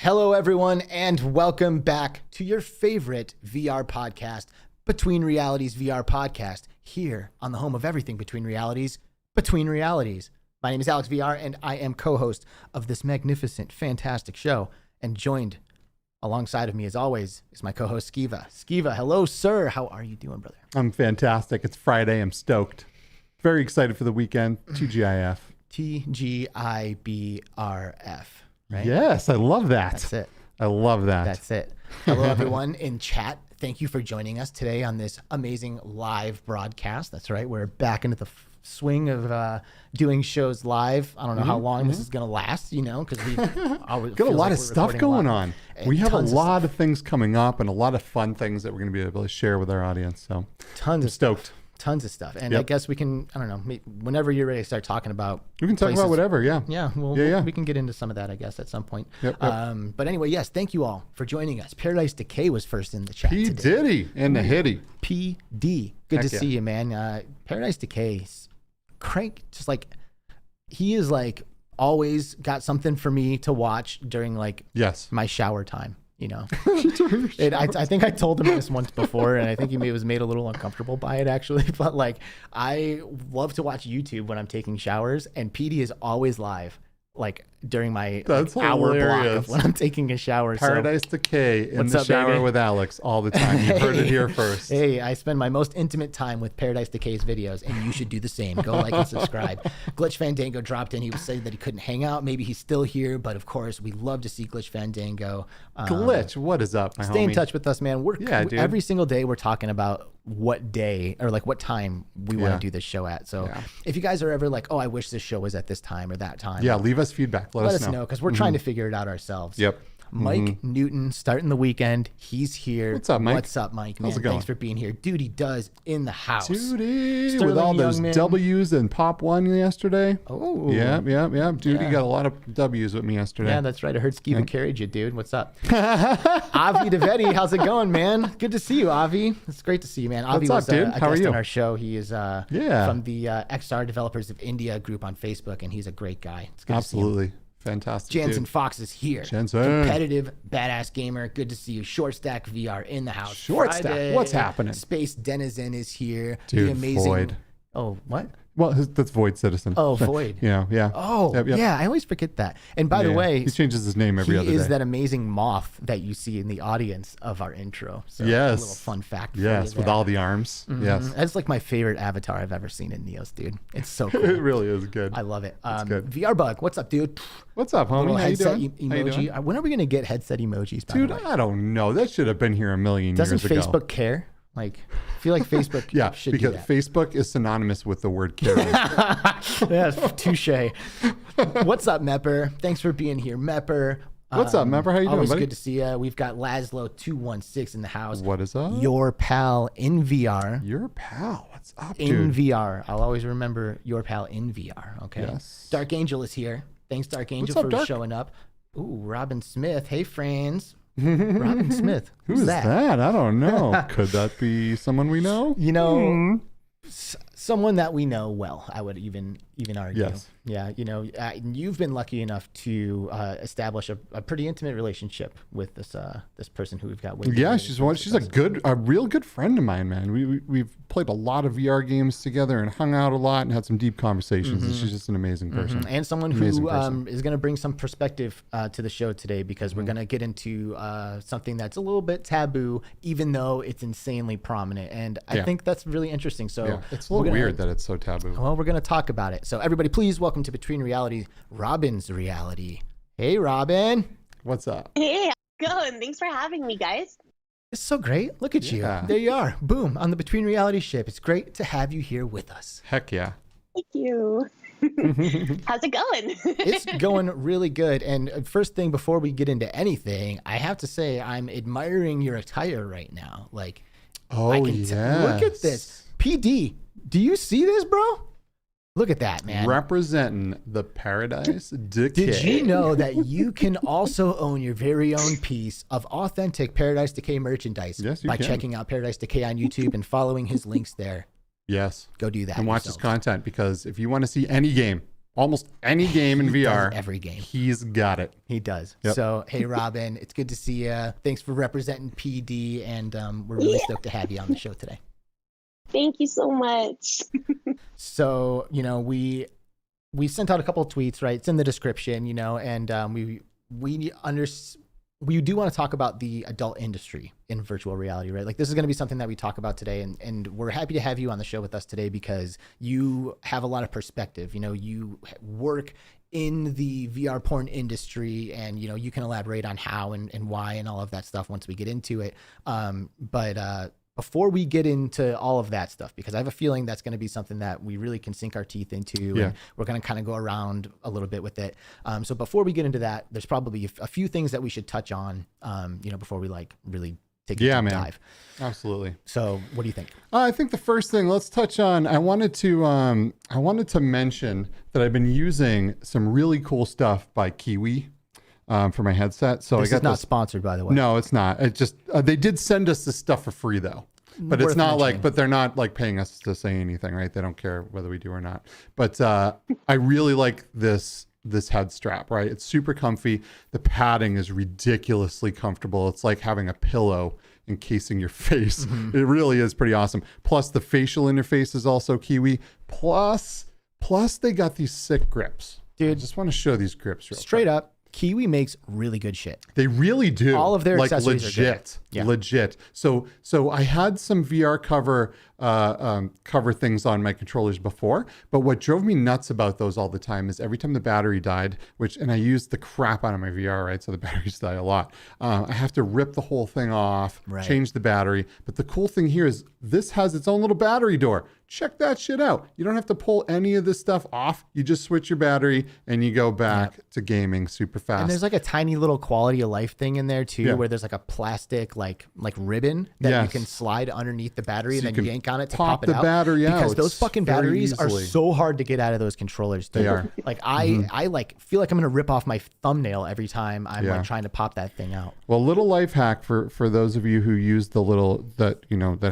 Hello, everyone, and welcome back to your favorite VR podcast, Between Realities VR podcast, here on the home of everything Between Realities, Between Realities. My name is Alex VR, and I am co-host of this magnificent, fantastic show, and joined alongside of me, as always, is my co-host, Skiva. Skiva, hello, sir. How are you doing, brother? I'm fantastic. It's Friday. I'm stoked. Very excited for the weekend. TGIF. TGIBRF. Right? Yes, I love that. That's it. I love that. That's it. Hello, everyone in chat. Thank you for joining us today on this amazing live broadcast. That's right. We're back into the swing of doing shows live. I don't know how long this is going to last, you know, because we got a lot of stuff going on. We have a lot of things coming up and a lot of fun things that we're going to be able to share with our audience. So tons of stoked. Stuff. Tons of stuff. And I guess we can, I don't know, whenever you're ready to start talking about we can talk places, about whatever, yeah. Yeah, we can get into some of that, I guess, at some point. Yep. But anyway, yes, thank you all for joining us. Paradise Decay was first in the chat P. today. Diddy and the Hitty. PD. Good to see you, man. Paradise Decay's crank, just like, he is like always got something for me to watch during like my shower time. You know, I think I told him this once before, and I think he was made a little uncomfortable by it, actually. But like, I love to watch YouTube when I'm taking showers, and PD is always live, like during my hour block of when I'm taking a shower. Paradise Decay in the shower with Alex all the time. You heard it here first. Hey, I spend my most intimate time with Paradise Decay's videos, and you should do the same. Go like and subscribe. Glitch Fandango dropped in. He was saying that he couldn't hang out. Maybe he's still here, but of course, we love to see Glitch Fandango. Glitch, what is up, my Stay homie? in touch with us, man. Dude. Every single day we're talking about what day or like what time we want to do this show at. So if you guys are ever like, oh, I wish this show was at this time or that time. Yeah, leave us feedback. Let us know, because we're trying to figure it out ourselves. Yep. Mike Newton starting the weekend. He's here. What's up, Mike? What's up, Mike? Man, how's it going? Thanks for being here. Duty does in the house. Duty Sterling with all those Youngman. W's and Pop 1 yesterday. Oh. Yeah. Duty got a lot of W's with me yesterday. Yeah, that's right. I heard Steven carried you, dude. What's up? Avi DeVetti, how's it going, man? Good to see you, Avi. It's great to see you, man. Avi What's was up, dude? a How are guest you? on our show. He is from the XR Developers of India group on Facebook, and he's a great guy. It's good to see him. Absolutely. Fantastic. Jansen dude. Fox is here. Jansen. Competitive, badass gamer. Good to see you. Short Stack VR in the house. Short Stack. What's happening? Space Denizen is here. Dude, the amazing. Void. Oh, what? Well, that's Void Citizen. Oh, Void. Yeah. Oh, Yep. yeah. I always forget that. And by the way, he changes his name every other day. He is that amazing moth that you see in the audience of our intro. So yes. A little fun fact. Yes, with all the arms. Yes. That's like my favorite avatar I've ever seen in Neos, dude. It's so cool. It really is good. I love it. Good. VR Bug, what's up, dude? What's up, homie? Little How you headset doing? emoji. When are we gonna get headset emojis? By Dude, the way? I don't know. That should have been here a million Doesn't years ago. Facebook care? Like, I feel like Facebook should because do that. Facebook is synonymous with the word caring. Yes, touche. What's up, Mepper? Thanks for being here, Mepper. What's up, Mepper? How you doing, always buddy? Good to see you. We've got Laszlo216 in the house. What is up? Your pal in VR. Your pal. What's up, In dude? VR. I'll always remember your pal in VR. Okay. Yes. Dark Angel is here. Thanks, Dark Angel, What's up, for Dark? showing up. Ooh, Robin Smith. Hey, friends. Robin Smith. Who's that? I don't know. Could that be someone we know? You know, someone that we know well, I would even argue. Yes. Yeah, you know, you've been lucky enough to establish a pretty intimate relationship with this person who we've got with. Yeah, she's a real good friend of mine, man. We've played a lot of VR games together and hung out a lot and had some deep conversations. And she's just an amazing person. And someone who is going to bring some perspective to the show today, because we're going to get into something that's a little bit taboo, even though it's insanely prominent. And I think that's really interesting. So it's a little weird that it's so taboo. Well, we're going to talk about it. So everybody, please welcome to Between Realities, RobynzReality. Hey, Robin. What's up? Hey, how's it going? Thanks for having me, guys. It's so great. Look at you. There you are. Boom. On the Between Reality ship. It's great to have you here with us. Heck yeah. Thank you. How's it going? It's going really good. And first thing, before we get into anything, I have to say I'm admiring your attire right now. Like, oh, yeah. Look at this. PD, do you see this, bro? Look at that, man. Representing the Paradise Decay. Did you know that you can also own your very own piece of authentic Paradise Decay merchandise by checking out Paradise Decay on YouTube and following his links there? Yes. Go do that. And watch his content, because if you want to see any game almost any game in VR. Every game. He's got it. He does. Yep. So, hey, Robyn, it's good to see you. Thanks for representing PD, and we're really stoked to have you on the show today. Thank you so much. So, we sent out a couple of tweets, right? It's in the description, and we do want to talk about the adult industry in virtual reality, right? Like this is going to be something that we talk about today, and we're happy to have you on the show with us today because you have a lot of perspective. You work in the VR porn industry, and you can elaborate on how and why and all of that stuff once we get into it. But before we get into all of that stuff, because I have a feeling that's going to be something that we really can sink our teeth into, and we're going to kind of go around a little bit with it. So before we get into that, there's probably a few things that we should touch on, before we really take a deep dive. Absolutely. So what do you think? I think the first thing let's touch on, I wanted to mention that I've been using some really cool stuff by Kiwi. For my headset. So this is not sponsored, by the way. No, it's not. It just, they did send us this stuff for free though, but it's not but they're not like paying us to say anything, right? They don't care whether we do or not. But I really like this head strap, right? It's super comfy. The padding is ridiculously comfortable. It's like having a pillow encasing your face. Mm-hmm. It really is pretty awesome. Plus the facial interface is also Kiwi. Plus they got these sick grips. Dude, I just want to show these grips real straight quick. up. Kiwi makes really good shit. They really do. All of their accessories legit, are good. Yeah. Legit. So I had some VR cover things on my controllers before, but what drove me nuts about those all the time is every time the battery died, and I used the crap out of my VR, right? So the batteries die a lot. I have to rip the whole thing off, change the battery. But the cool thing here is this has its own little battery door. Check that shit out. You don't have to pull any of this stuff off. You just switch your battery and you go back to gaming super fast. And there's like a tiny little quality of life thing in there too, where there's like a plastic like ribbon that you can slide underneath the battery, and then you yank on it to pop it out. Battery out. Because those fucking batteries are so hard to get out of those controllers too. They are. Like I feel like I'm gonna rip off my thumbnail every time I'm like trying to pop that thing out. Well, little life hack for those of you who use the little that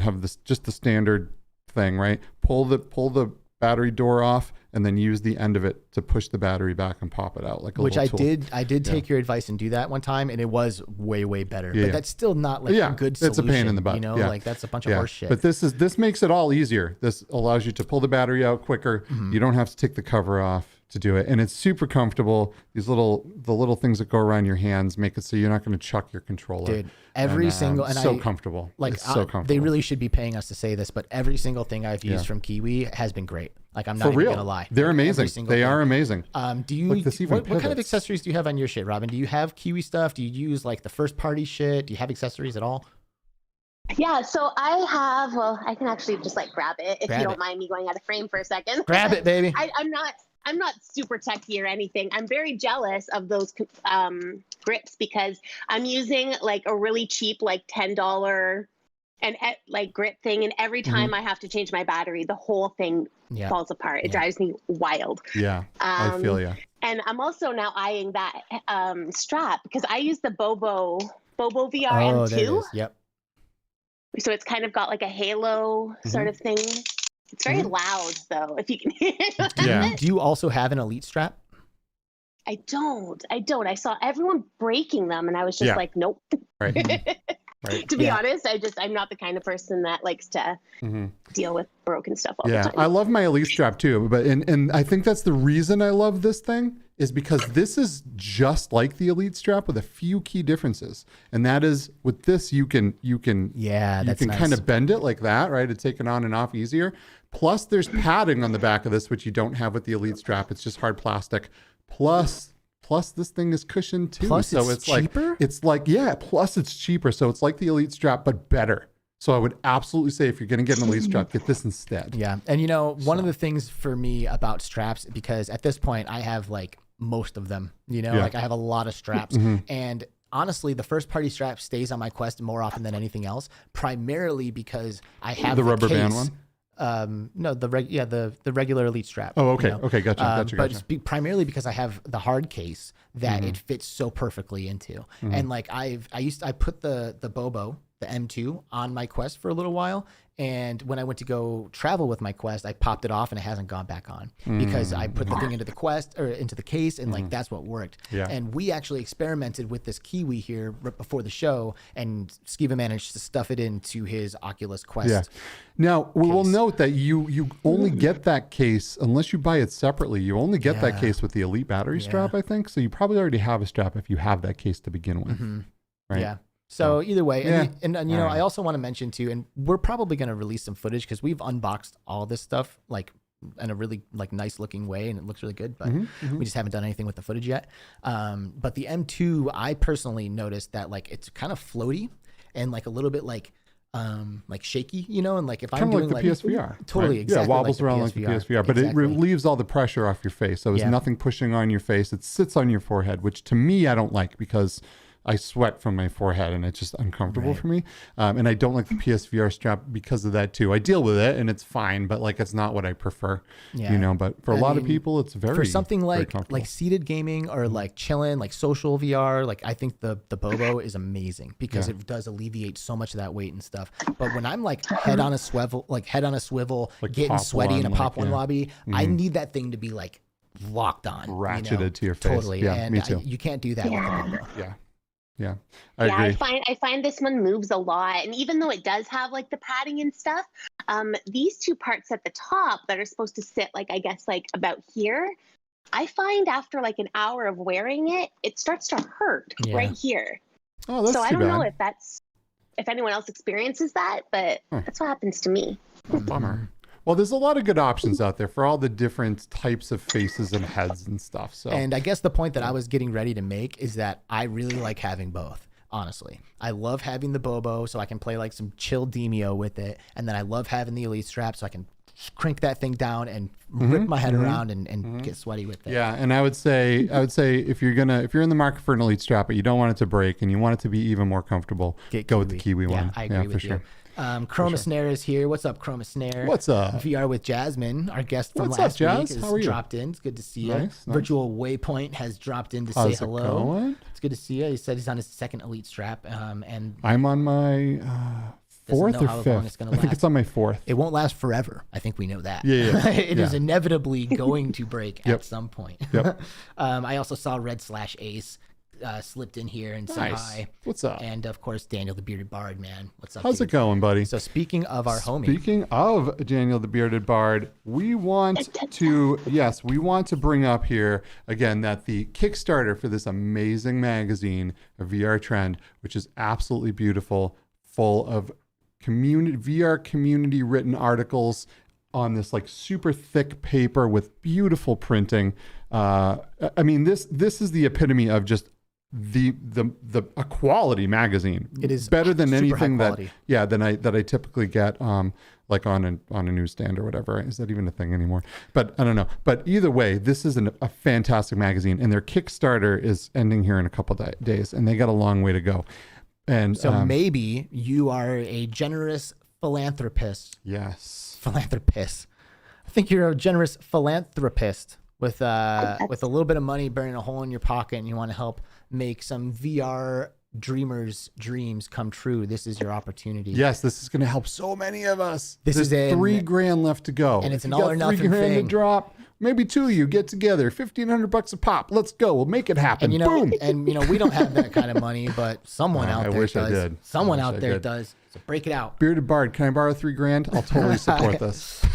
have this just the standard thing, right? Pull the battery door off and then use the end of it to push the battery back and pop it out like a little tool. I did take your advice and do that one time, and it was way better. But that's still not like a good solution. It's a pain in the butt. Like that's a bunch of horse shit. But this makes it all easier. This allows you to pull the battery out quicker. Mm-hmm. You don't have to take the cover off to do it, and it's super comfortable. The little things that go around your hands make it so you're not going to chuck your controller. Dude, every single comfortable. Like it's so comfortable. They really should be paying us to say this, but every single thing I've used from Kiwi has been great. Like I'm not even gonna lie. They're amazing. They are amazing. Do you what kind of accessories do you have on your shit, Robyn? Do you have Kiwi stuff? Do you use like the first party shit? Do you have accessories at all? Yeah, so I have. Well, I can actually just like grab it if you don't mind me going out of frame for a second. Grab it, baby. I'm not super techy or anything. I'm very jealous of those grips because I'm using like a really cheap, like $10 and like grip thing, and every time I have to change my battery, the whole thing falls apart. It drives me wild. Yeah, I feel you. And I'm also now eyeing that strap because I use the Bobo VR M2. Yep. So it's kind of got like a halo sort of thing. It's very loud though, if you can hear that. Yeah. Do you also have an Elite strap? I don't. I saw everyone breaking them and I was just like, nope. Right. To be honest, I'm not the kind of person that likes to deal with broken stuff all the time. I love my Elite strap too, but and I think that's the reason I love this thing is because this is just like the Elite strap with a few key differences, and that is with this you can kind of bend it like that, right, to take it on and off easier. Plus, there's padding on the back of this, which you don't have with the Elite strap. It's just hard plastic. Plus this thing is cushioned too. Plus so it's cheaper? Plus it's cheaper. So it's like the Elite strap, but better. So I would absolutely say if you're going to get an Elite strap, get this instead. Yeah. And one of the things for me about straps, because at this point I have like most of them, like I have a lot of straps and honestly, the first party strap stays on my Quest more often than anything else, primarily because I have the rubber band one. No, the regular Elite strap. Oh, okay. Okay. Gotcha. But it's primarily because I have the hard case that it fits so perfectly into. And like I put the Bobo the M2 on my Quest for a little while. And when I went to go travel with my Quest, I popped it off and it hasn't gone back on because I put the thing into the Quest or into the case and like that's what worked. Yeah. And we actually experimented with this Kiwi here right before the show, and Skiva managed to stuff it into his Oculus Quest. Yeah. Now we will note that you only get that case unless you buy it separately. You only get that case with the Elite battery strap, I think. So you probably already have a strap if you have that case to begin with. Right? Yeah. So either way, and you know, I also want to mention too, and we're probably going to release some footage because we've unboxed all this stuff like in a really like nice looking way, and it looks really good, but we just haven't done anything with the footage yet. But the M2, I personally noticed that like it's kind of floaty and like a little bit like shaky, you know, and like if I'm doing like the PSVR, totally right? exactly, wobbles around like the PSVR, but it relieves all the pressure off your face. So there's nothing pushing on your face. It sits on your forehead, which to me I don't like because I sweat from my forehead and it's just uncomfortable for me. And I don't like the PSVR strap because of that too. I deal with it and it's fine, but like it's not what I prefer, you know, but for a lot of people, it's very, for something like seated gaming or like chilling, like social VR, like I think the Bobo is amazing because it does alleviate so much of that weight and stuff. But when I'm like head on a swivel, like getting sweaty in a Pop One lobby, I need that thing to be like locked on, ratcheted to your face. Totally. Yeah, and me too. You can't do that with the Bobo. Yeah, I agree. I find this one moves a lot, and even though it does have like the padding and stuff, these two parts at the top that are supposed to sit like I guess like about here, I find after like an hour of wearing it, it starts to hurt right here. Oh, that's so I too don't bad. know if anyone else experiences that, but that's what happens to me. Oh, bummer. Well, there's a lot of good options out there for all the different types of faces and heads and stuff. So, and I guess the point that I was getting ready to make is that I really like having both. Honestly, I love having the Bobo so I can play like some chill Demio with it, and then I love having the Elite strap so I can crank that thing down and rip my head around and get sweaty with it. Yeah, and I would say if you're in the market for an Elite strap but you don't want it to break and you want it to be even more comfortable, go with the Kiwi one. I agree with you. Sure. Chroma Snare is here. What's up, Chroma Snare? What's up? VR with Jasmine, our guest from last week, has dropped in. It's good to see you. Nice. Virtual Waypoint has dropped in to say hello. It's good to see you. He said he's on his second Elite strap, and I'm on my fourth or fifth. I think it's on my fourth. It won't last forever. I think we know that. Yeah. It is inevitably going to break at some point. Yep. I also saw Red/Ace. Slipped in here and said hi. What's up? And of course, Daniel the Bearded Bard, man. What's up? How's it going, buddy? So speaking of our homie. Speaking of Daniel the Bearded Bard, we want to bring up here again that the Kickstarter for this amazing magazine, VRTrend, which is absolutely beautiful, full of VR community written articles on this like super thick paper with beautiful printing. I mean, this is the epitome of just a quality magazine. It is better than anything that I typically get like on a newsstand or whatever. Is that even a thing anymore? But I don't know. But either way, this is a fantastic magazine, and their Kickstarter is ending here in a couple days, and they got a long way to go. And so maybe you are a generous philanthropist. Yes, philanthropist. I think you're a generous philanthropist with a little bit of money burning a hole in your pocket, and you want to help make some VR dreamers' dreams come true. This is your opportunity. Yes, this is going to help so many of us. There's $3,000 left to go. And it's an all or nothing $3,000 thing. to drop. Maybe two of you get together, $1,500 a pop. Let's go. We'll make it happen. And boom. And we don't have that kind of money, but someone out there does. I did. Someone out there does. So break it out. Bearded Bard, can I borrow $3,000? I'll totally support this.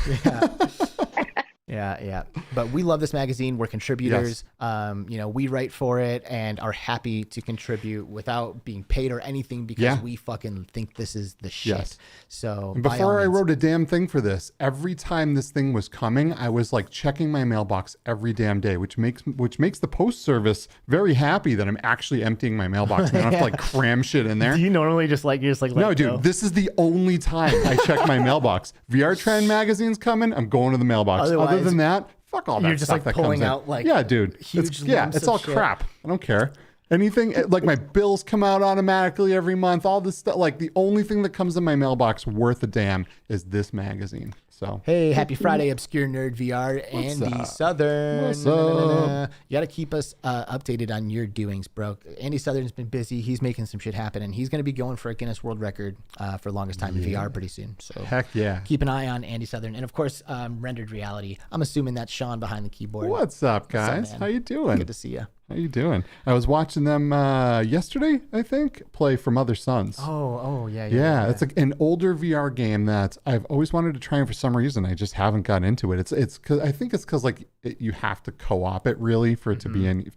Yeah. But we love this magazine. We're contributors. Yes. We write for it and are happy to contribute without being paid or anything because we fucking think this is the shit. Yes. So and before I wrote a damn thing for this, every time this thing was coming, I was like checking my mailbox every damn day, which makes the post service very happy that I'm actually emptying my mailbox. I don't have to like cram shit in there. Do you normally just let no, dude, go? This is the only time I check my mailbox. VRTrend Magazine's coming. I'm going to the mailbox. Other than that, fuck all that. You're just stuff like that pulling comes out in. like dude. It's all shit. crap. I don't care. Anything like my bills come out automatically every month. All this stuff. Like the only thing that comes in my mailbox worth a damn is this magazine. So hey, happy Friday, Obscure Nerd VR. Andy Southern. What's up? You got to keep us updated on your doings, bro. Andy Southern's been busy. He's making some shit happen, and he's going to be going for a Guinness World Record for longest time in VR pretty soon. So heck yeah. Keep an eye on Andy Southern. And of course, Rendered Reality. I'm assuming that's Sean behind the keyboard. What's up, guys? What's up, how you doing? Good to see you. How you doing? I was watching them yesterday, I think, play For Mother Sons. Yeah. It's like an older VR game that I've always wanted to try, and for some reason I just haven't gotten into it. It's cause I think it's because you have to co-op it really for it to be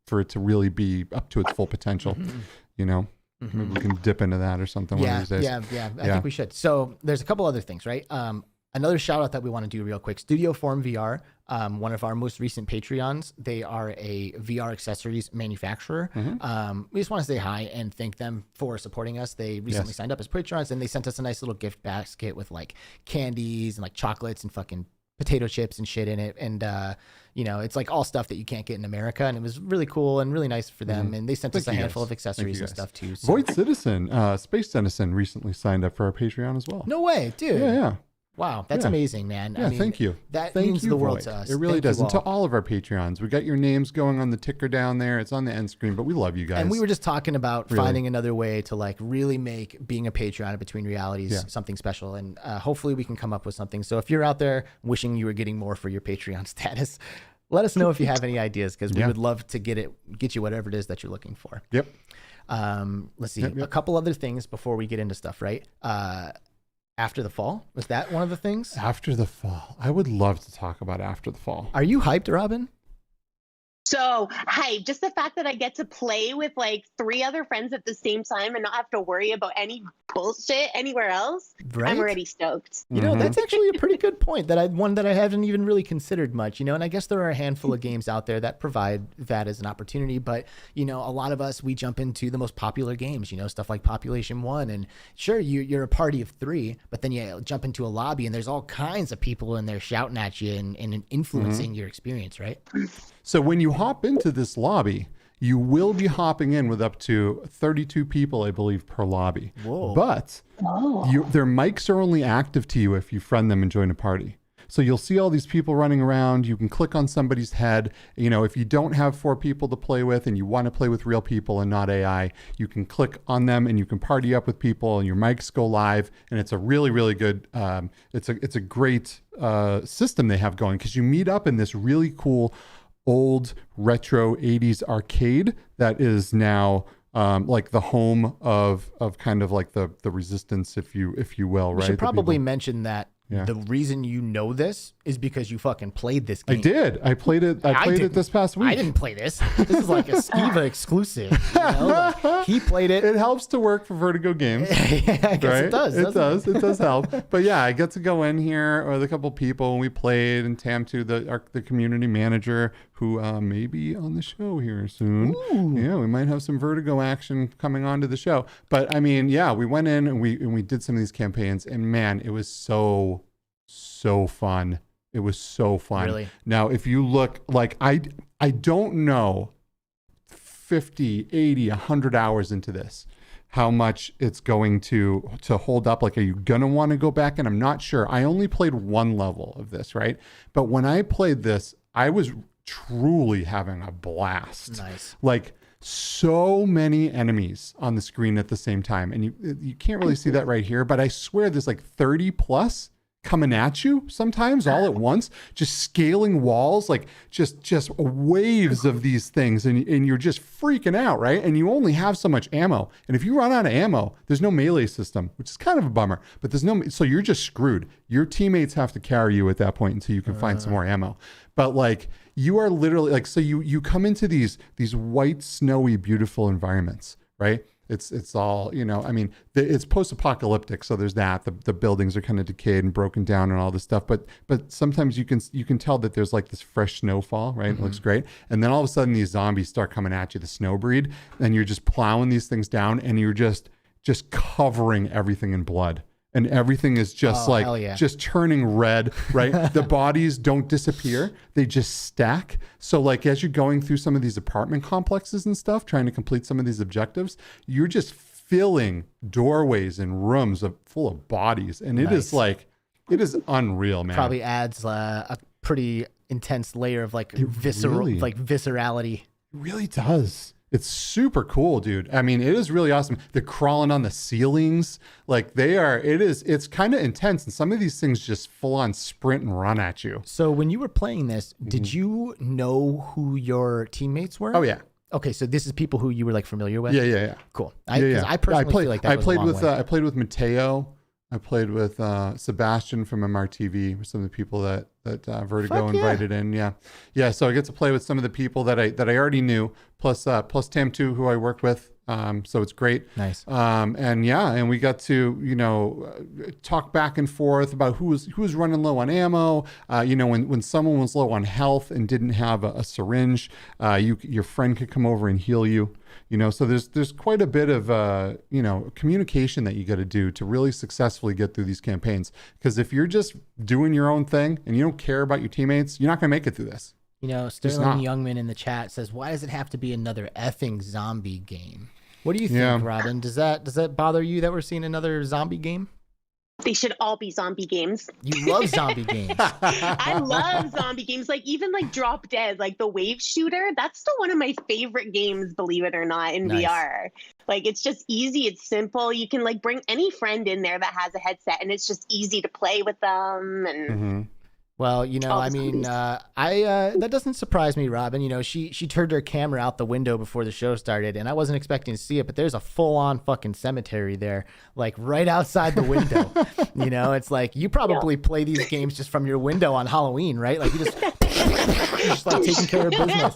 for it to really be up to its full potential. You know, maybe we can dip into that or something one of these days. Yeah. I think we should. So there's a couple other things, right? Another shout out that we want to do real quick. Studioform VR, one of our most recent Patreons. They are a VR accessories manufacturer. We just want to say hi and thank them for supporting us. They recently signed up as Patreons, and they sent us a nice little gift basket with like candies and like chocolates and fucking potato chips and shit in it. And, it's like all stuff that you can't get in America. And it was really cool and really nice for them. And they sent us a handful of accessories and stuff too. So. Void Citizen, Space Citizen recently signed up for our Patreon as well. No way, dude. Yeah. Wow, that's amazing, man. Yeah, thank you. That means the world to us. It really does. And to all of our Patreons, we got your names going on the ticker down there. It's on the end screen, but we love you guys. And we were just talking about finding another way to like really make being a Patreon of Between Realities something special. And hopefully we can come up with something. So if you're out there wishing you were getting more for your Patreon status, let us know if you have any ideas, because we would love to get you whatever it is that you're looking for. Yep. Let's see. A couple other things before we get into stuff, right? After the Fall, was that one of the things? After the Fall. I would love to talk about After the Fall. Are you hyped, Robyn? So, just the fact that I get to play with like 3 other friends at the same time and not have to worry about any bullshit anywhere else, right? I'm already stoked. You know, that's actually a pretty good point, one that I haven't even really considered much, and I guess there are a handful of games out there that provide that as an opportunity, but, a lot of us, we jump into the most popular games, stuff like Population 1, and sure, you're a party of 3, but then you jump into a lobby and there's all kinds of people in there shouting at you and influencing your experience, right? So when you hop into this lobby, you will be hopping in with up to 32 people, I believe, per lobby. Whoa. But their mics are only active to you if you friend them and join a party. So you'll see all these people running around. You can click on somebody's head. If you don't have 4 people to play with and you want to play with real people and not AI, you can click on them and you can party up with people and your mics go live. And it's a really, really good, it's a great system they have going, because you meet up in this really cool old retro 80s arcade that is now like the home of kind of like the resistance, if you will, right? We should probably mention that the reason you know this is because you fucking played this game. I did. I played it. I played it this past week. I didn't play this. This is like a Skiva exclusive. Like, he played it. It helps to work for Vertigo games. I guess right? it does. It does help. But yeah, I get to go in here with a couple people and we played, and Tamtu, the community manager, who may be on the show here soon. Ooh. Yeah, we might have some Vertigo action coming onto the show. But I mean, we went in and we did some of these campaigns, and man, it was so fun. It was so fun. Really? Now, if you look, like, I don't know 50, 80, 100 hours into this, how much it's going to hold up. Like, are you going to want to go back? And I'm not sure. I only played 1 level of this, right? But when I played this, I was truly having a blast. Nice. Like, so many enemies on the screen at the same time. And you can't really see that right here, but I swear there's like 30 plus coming at you sometimes all at once, just scaling walls, like just waves of these things, and you're just freaking out, right? And you only have so much ammo, and if you run out of ammo, there's no melee system, which is kind of a bummer, but so you're just screwed. Your teammates have to carry you at that point until you can find some more ammo. But like, you are literally like, so you come into these white, snowy, beautiful environments, right? It's all, I mean, it's post-apocalyptic, so there's that. The buildings are kind of decayed and broken down and all this stuff. But sometimes you can tell that there's like this fresh snowfall, right? Mm-hmm. It looks great. And then all of a sudden these zombies start coming at you, the snow breed, and you're just plowing these things down, and you're just covering everything in blood. And everything is just just turning red, right? The bodies don't disappear. They just stack. So like, as you're going through some of these apartment complexes and stuff, trying to complete some of these objectives, you're just filling doorways and rooms full of bodies. And it is like, It is unreal, man. Probably adds a pretty intense layer of like viscerality. It really does. It's super cool, dude. I mean, it is really awesome. They're crawling on the ceilings. Like it's kind of intense. And some of these things just full on sprint and run at you. So when you were playing this, did you know who your teammates were? Oh, yeah. Okay, so this is people who you were like familiar with? Yeah. Cool. I personally feel like that I played with Mateo. I played with Sebastian from MRTV, some of the people that Vertigo invited in. Yeah. So I get to play with some of the people that I already knew, plus Tam 2, who I work with. So it's great. Nice. And we got to talk back and forth about who was running low on ammo. When someone was low on health and didn't have a syringe, your friend could come over and heal you. So there's quite a bit of communication that you got to do to really successfully get through these campaigns. Because if you're just doing your own thing and you don't care about your teammates, you're not going to make it through this. Sterling Youngman in the chat says, "Why does it have to be another effing zombie game?" What do you think, Robin? Does that bother you that we're seeing another zombie game? They should all be zombie games. You love zombie games. I love zombie games. Like even like Drop Dead, like the wave shooter. That's still one of my favorite games, believe it or not, in VR. Like it's just easy. It's simple. You can like bring any friend in there that has a headset, and it's just easy to play with them. And Well, that doesn't surprise me, Robin. She turned her camera out the window before the show started, and I wasn't expecting to see it, but there's a full-on fucking cemetery there, like right outside the window. It's like you probably play these games just from your window on Halloween, right? Like you just like taking care of business.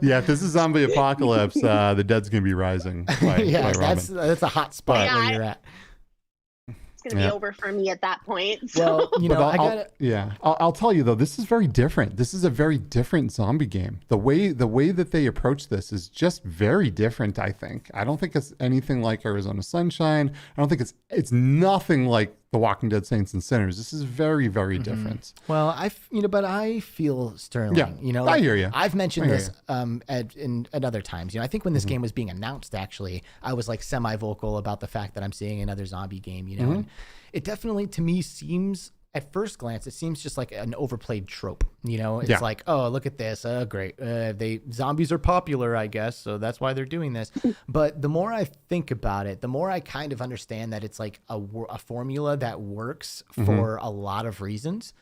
Yeah, if this is zombie apocalypse, the dead's gonna be rising. That's a hot spot where you're at. Going to be over for me at that point. So. Well, I'll tell you though, this is very different. This is a very different zombie game. The way that they approach this is just very different. I think. I don't think it's anything like Arizona Sunshine. I don't think it's nothing like The Walking Dead Saints and Sinners. This is very, very different. Well, but I feel Sterling. I hear you. I've mentioned this at other times. I think when this game was being announced, actually, I was like semi-vocal about the fact that I'm seeing another zombie game. And it definitely, to me, seems at first glance, it seems just like an overplayed trope. It's like, oh, look at this. Great. Zombies are popular, I guess. So that's why they're doing this. But the more I think about it, the more I kind of understand that it's like a formula that works for a lot of reasons.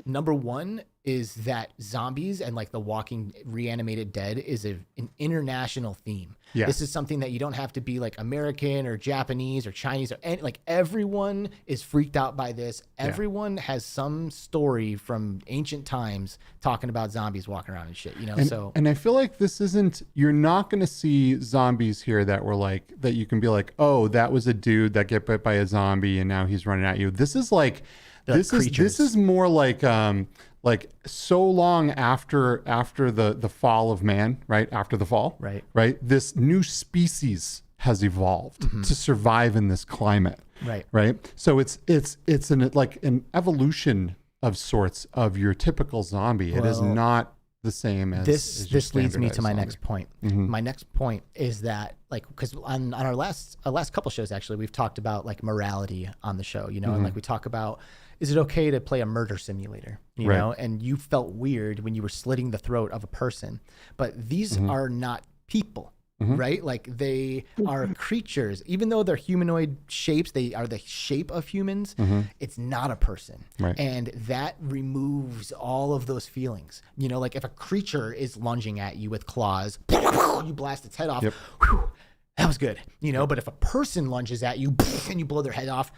Number one is that zombies and like the walking reanimated dead is an international theme. Yeah. This is something that you don't have to be like American or Japanese or Chinese or like everyone is freaked out by this. Everyone has some story from ancient times talking about zombies walking around and shit, And I feel like you're not going to see zombies here that were like, that you can be like, oh, that was a dude that get bit by a zombie and now he's running at you. This is like, this is more like so long after the fall of man, right? After the fall, right? This new species has evolved to survive in this climate, right? So it's an evolution of sorts of your typical zombie. It is not the same as this leads me to my next point. Mm-hmm. My next point is that because on our last couple shows, actually, we've talked about like morality on the show, and like we talk about, is it okay to play a murder simulator, you know? And you felt weird when you were slitting the throat of a person, but these are not people. Right? Like they are creatures, even though they're humanoid shapes, they are the shape of humans. It's not a person. And that removes all of those feelings. Like if a creature is lunging at you with claws, you blast its head off. Whew, that was good. But if a person lunges at you and you blow their head off,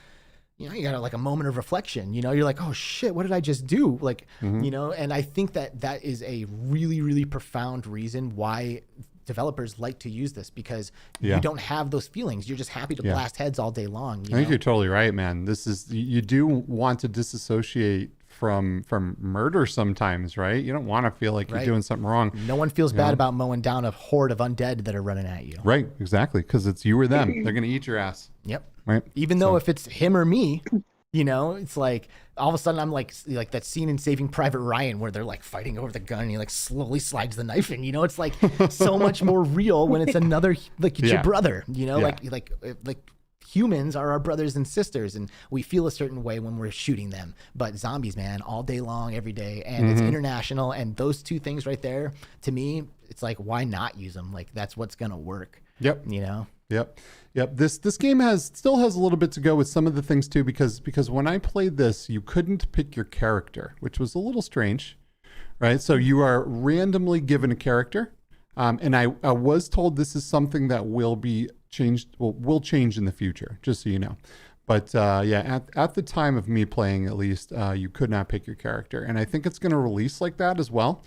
you got like a moment of reflection, you're like, oh shit, what did I just do? Like, and I think that is a really, really profound reason why developers like to use this, because you don't have those feelings. You're just happy to blast heads all day long. I think you're totally right, man. You do want to disassociate from murder sometimes, right? You don't want to feel like you're doing something wrong. No one feels bad about mowing down a horde of undead that are running at you. Right, exactly, because it's you or them. They're going to eat your ass. Yep. Right. Even though if it's him or me, it's like all of a sudden I'm like that scene in Saving Private Ryan where they're like fighting over the gun and he like slowly slides the knife in. It's like so much more real when it's another, like it's your brother. Like humans are our brothers and sisters, and we feel a certain way when we're shooting them. But zombies, man, all day long, every day, and it's international. And those two things right there, to me, it's like, why not use them? Like, that's what's gonna work. Yep. You know. Yep. This game still has a little bit to go with some of the things too, because when I played this, you couldn't pick your character, which was a little strange, right? So you are randomly given a character, and I was told this is something that will be changed, will change in the future, just so you know. But yeah, at the time of me playing, at least, you could not pick your character, and I think it's going to release like that as well,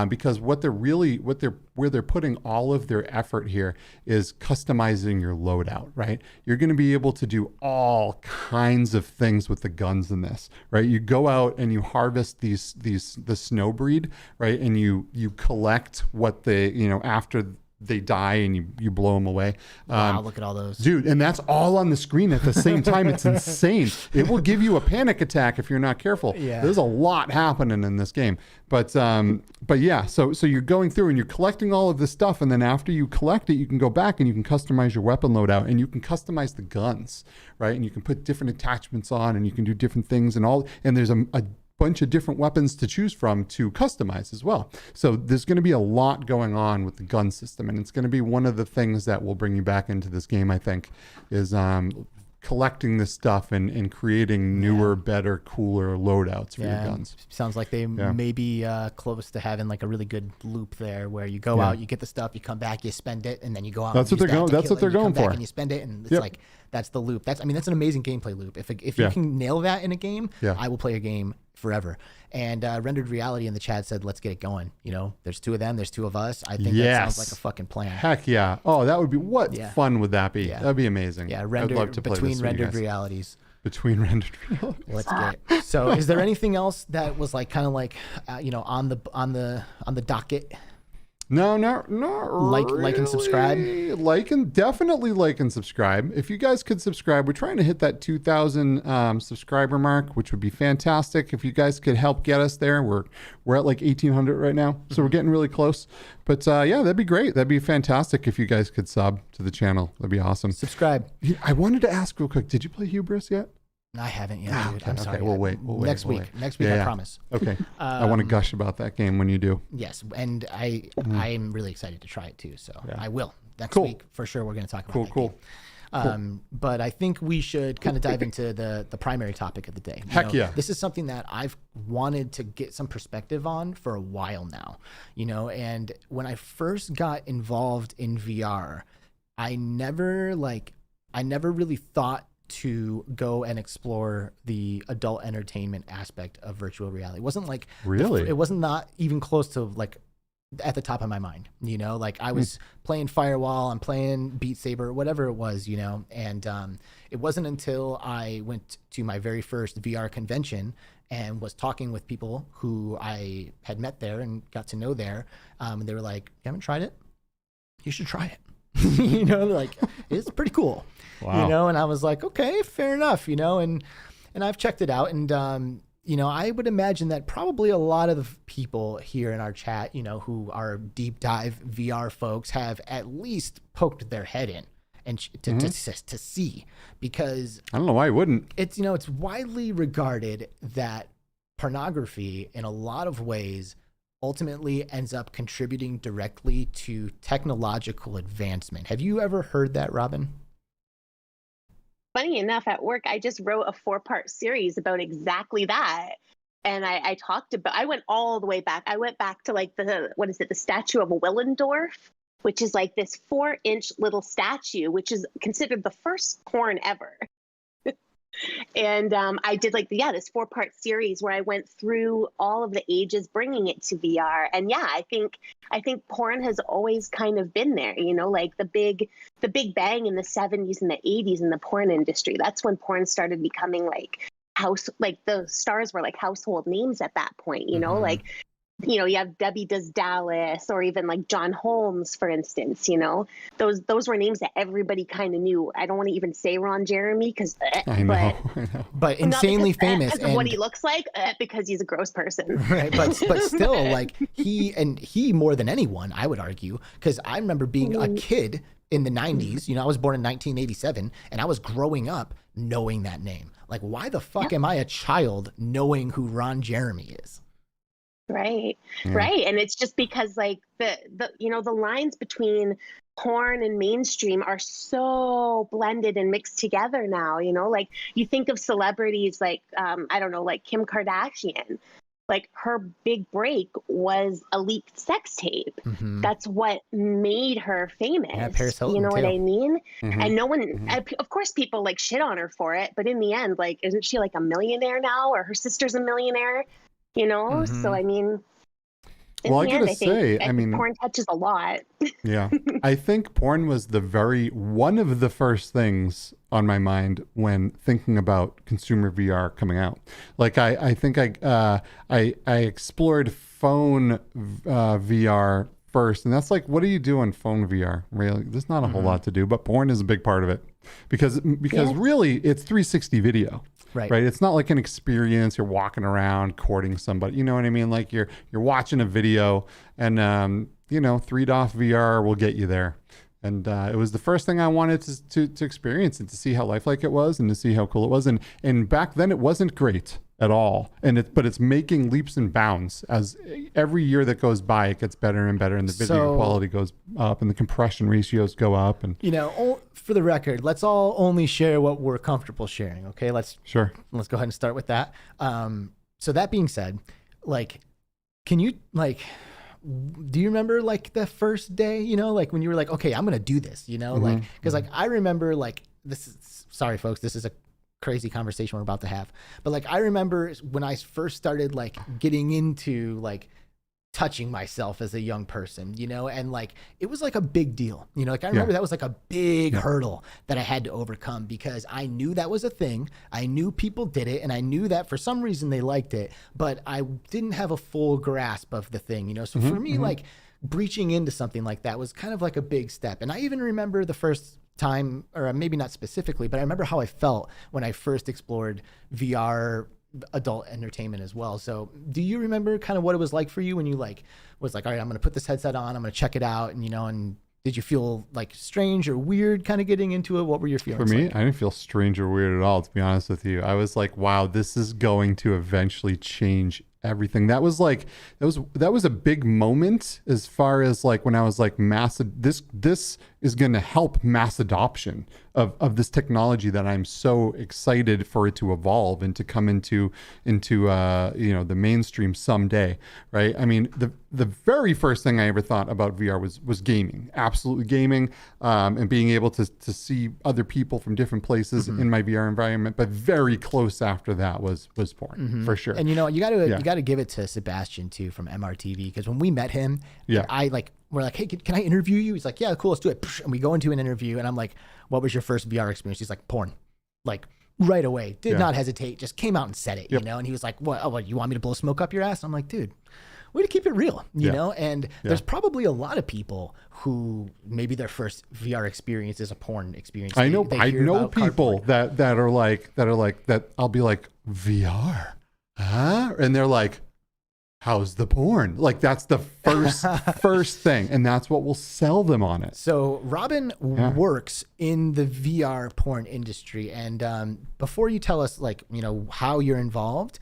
because where they're putting all of their effort here is customizing your loadout, right? You're going to be able to do all kinds of things with the guns in this, right? You go out and you harvest the snow breed, right? And you collect what they, after they die and you blow them away. Wow, look at all those. Dude, and that's all on the screen at the same time. It's insane. It will give you a panic attack if you're not careful. Yeah. There's a lot happening in this game. But yeah, so you're going through and you're collecting all of this stuff, and then after you collect it, you can go back and you can customize your weapon loadout, and you can customize the guns, right? And you can put different attachments on, and you can do different things and there's a bunch of different weapons to choose from to customize as well. So there's going to be a lot going on with the gun system, and it's going to be one of the things that will bring you back into this game, I think, is collecting this stuff and creating newer, better, cooler loadouts for your guns. Sounds like they may be close to having like a really good loop there, where you go out, you get the stuff, you come back, you spend it, and then you go out. That's what they're going. That's what they're going for. And you spend it, and it's like that's the loop. That's an amazing gameplay loop. If you can nail that in a game, I will play a game forever. And Rendered Reality in the chat said, let's get it going. There's two of them, there's two of us. I think that sounds like a fucking plan. Heck yeah. Oh, that would be, fun would that be? Yeah. That'd be amazing. Yeah, I'd love to play between rendered realities. Between rendered realities. Let's get it. So is there anything else that was like kind of like on the docket? No, like really. And subscribe. Definitely like and subscribe. If you guys could subscribe, we're trying to hit that 2,000 subscriber mark, which would be fantastic. If you guys could help get us there, we're at like 1,800 right now, so we're getting really close. But yeah, that'd be great. That'd be fantastic if you guys could sub to the channel. That'd be awesome. Subscribe. I wanted to ask real quick. Did you play Hubris yet? I haven't yet, dude. I'm sorry. Okay, we'll wait. Next week, I promise. Okay. I want to gush about that game when you do. Yes, and I'm really excited to try it too. So I will next week for sure. We're going to talk about that game. But I think we should kind of dive into the primary topic of the day. Heck yeah. This is something that I've wanted to get some perspective on for a while now. And when I first got involved in VR, I never really thought to go and explore the adult entertainment aspect of virtual reality. It wasn't like it wasn't not even close to like at the top of my mind, like I was playing Firewall, I'm playing Beat Saber, whatever it was, and it wasn't until I went to my very first VR convention and was talking with people who I had met there and got to know there. And they were like, you haven't tried it? You should try it. Like it's pretty cool. Wow. And I was like, okay, fair enough, and I've checked it out, and I would imagine that probably a lot of the people here in our chat, who are deep dive VR folks, have at least poked their head in and to see, because I don't know why you wouldn't. It's it's widely regarded that pornography in a lot of ways ultimately ends up contributing directly to technological advancement. Have you ever heard that, Robyn? Funny enough, at work, I just wrote a 4-part series about exactly that. And I talked about, I went all the way back. I went back to like the statue of Willendorf, which is like this 4-inch little statue, which is considered the first porn ever. And I did this 4-part series where I went through all of the ages, bringing it to VR. And yeah, I think porn has always kind of been there, like the big bang in the 70s and the 80s in the porn industry. That's when porn started becoming the stars were like household names at that point, you have Debbie Does Dallas, or even like John Holmes, for instance. Those were names that everybody kind of knew. I don't want to even say Ron Jeremy because I know. But insanely famous because of what he looks like, because he's a gross person. Right, but still, like he more than anyone, I would argue, because I remember being a kid in the 90s. You know, I was born in 1987 and I was growing up knowing that name. Like, why the fuck am I a child knowing who Ron Jeremy is? Right. Right. And it's just because like the you know, the lines between porn and mainstream are so blended and mixed together now, you know, like you think of celebrities like I don't know, like Kim Kardashian. Like her big break was a leaked sex tape. That's what made her famous. Yeah, Paris Hilton, you know too. what I mean? And no one, of course, people like shit on her for it. But in the end, like, isn't she like a millionaire now, or her sister's a millionaire? You know, so I mean, well, I gotta say, I mean, porn touches a lot. Yeah, I think porn was one of the first things on my mind when thinking about consumer VR coming out. Like, I think I explored phone VR first, and that's like, what do you do on phone VR? Really, there's not a whole lot to do, but porn is a big part of it because really it's 360 video. Right. It's not like an experience. You're walking around courting somebody. You know what I mean? Like you're watching a video, and you know, 3DOF VR will get you there. And it was the first thing I wanted to experience and to see how lifelike it was and to see how cool it was. And back then it wasn't great at all. But it's making leaps and bounds as every year that goes by. It gets better and better, and the video quality goes up, and the compression ratios go up. And you know, for the record, let's all only share what we're comfortable sharing. Okay, let's go ahead and start with that. So that being said, like, can you like, do you remember like the first day, you know, like when you were like, okay, I'm going to do this, you know, like, cause like, I remember like, sorry folks, this is a crazy conversation we're about to have, but like, I remember when I first started like getting into like touching myself as a young person, you know, and like, it was like a big deal, you know, like I remember that was like a big hurdle that I had to overcome because I knew that was a thing. I knew people did it, and I knew that for some reason they liked it, but I didn't have a full grasp of the thing, you know? So for me, like breaching into something like that was kind of like a big step. And I even remember the first time, or maybe not specifically, but I remember how I felt when I first explored VR adult entertainment as well. So do you remember kind of what it was like for you when you like was like, all right, I'm going to put this headset on, I'm going to check it out, and you know, and did you feel like strange or weird kind of getting into it? What were your feelings? For me, like? I didn't feel strange or weird at all, to be honest with you. I was like, wow, this is going to eventually change everything. That was like, that was a big moment as far as like when I was like this is going to help mass adoption of this technology that I'm so excited for it to evolve and to come into you know, the mainstream someday, right? I mean, the very first thing I ever thought about VR was gaming, absolutely gaming, and being able to see other people from different places in my VR environment. But very close after that was porn, for sure. And you know, you got to give it to Sebastian too from MRTV, because when we met him, we're like, hey, can I interview you? He's like, yeah, cool, let's do it. And we go into an interview, and I'm like, what was your first VR experience? He's like, porn. Like right away, did not hesitate, just came out and said it, you know? And he was like, what? Oh, what, you want me to blow smoke up your ass? I'm like, dude, way to keep it real, you know? And there's probably a lot of people who maybe their first VR experience is a porn experience. I know people that are like that. I'll be like, VR, huh? And they're like, how's the porn? Like that's the first thing, and that's what will sell them on it. So Robyn works in the VR porn industry, and before you tell us, like, you know, how you're involved,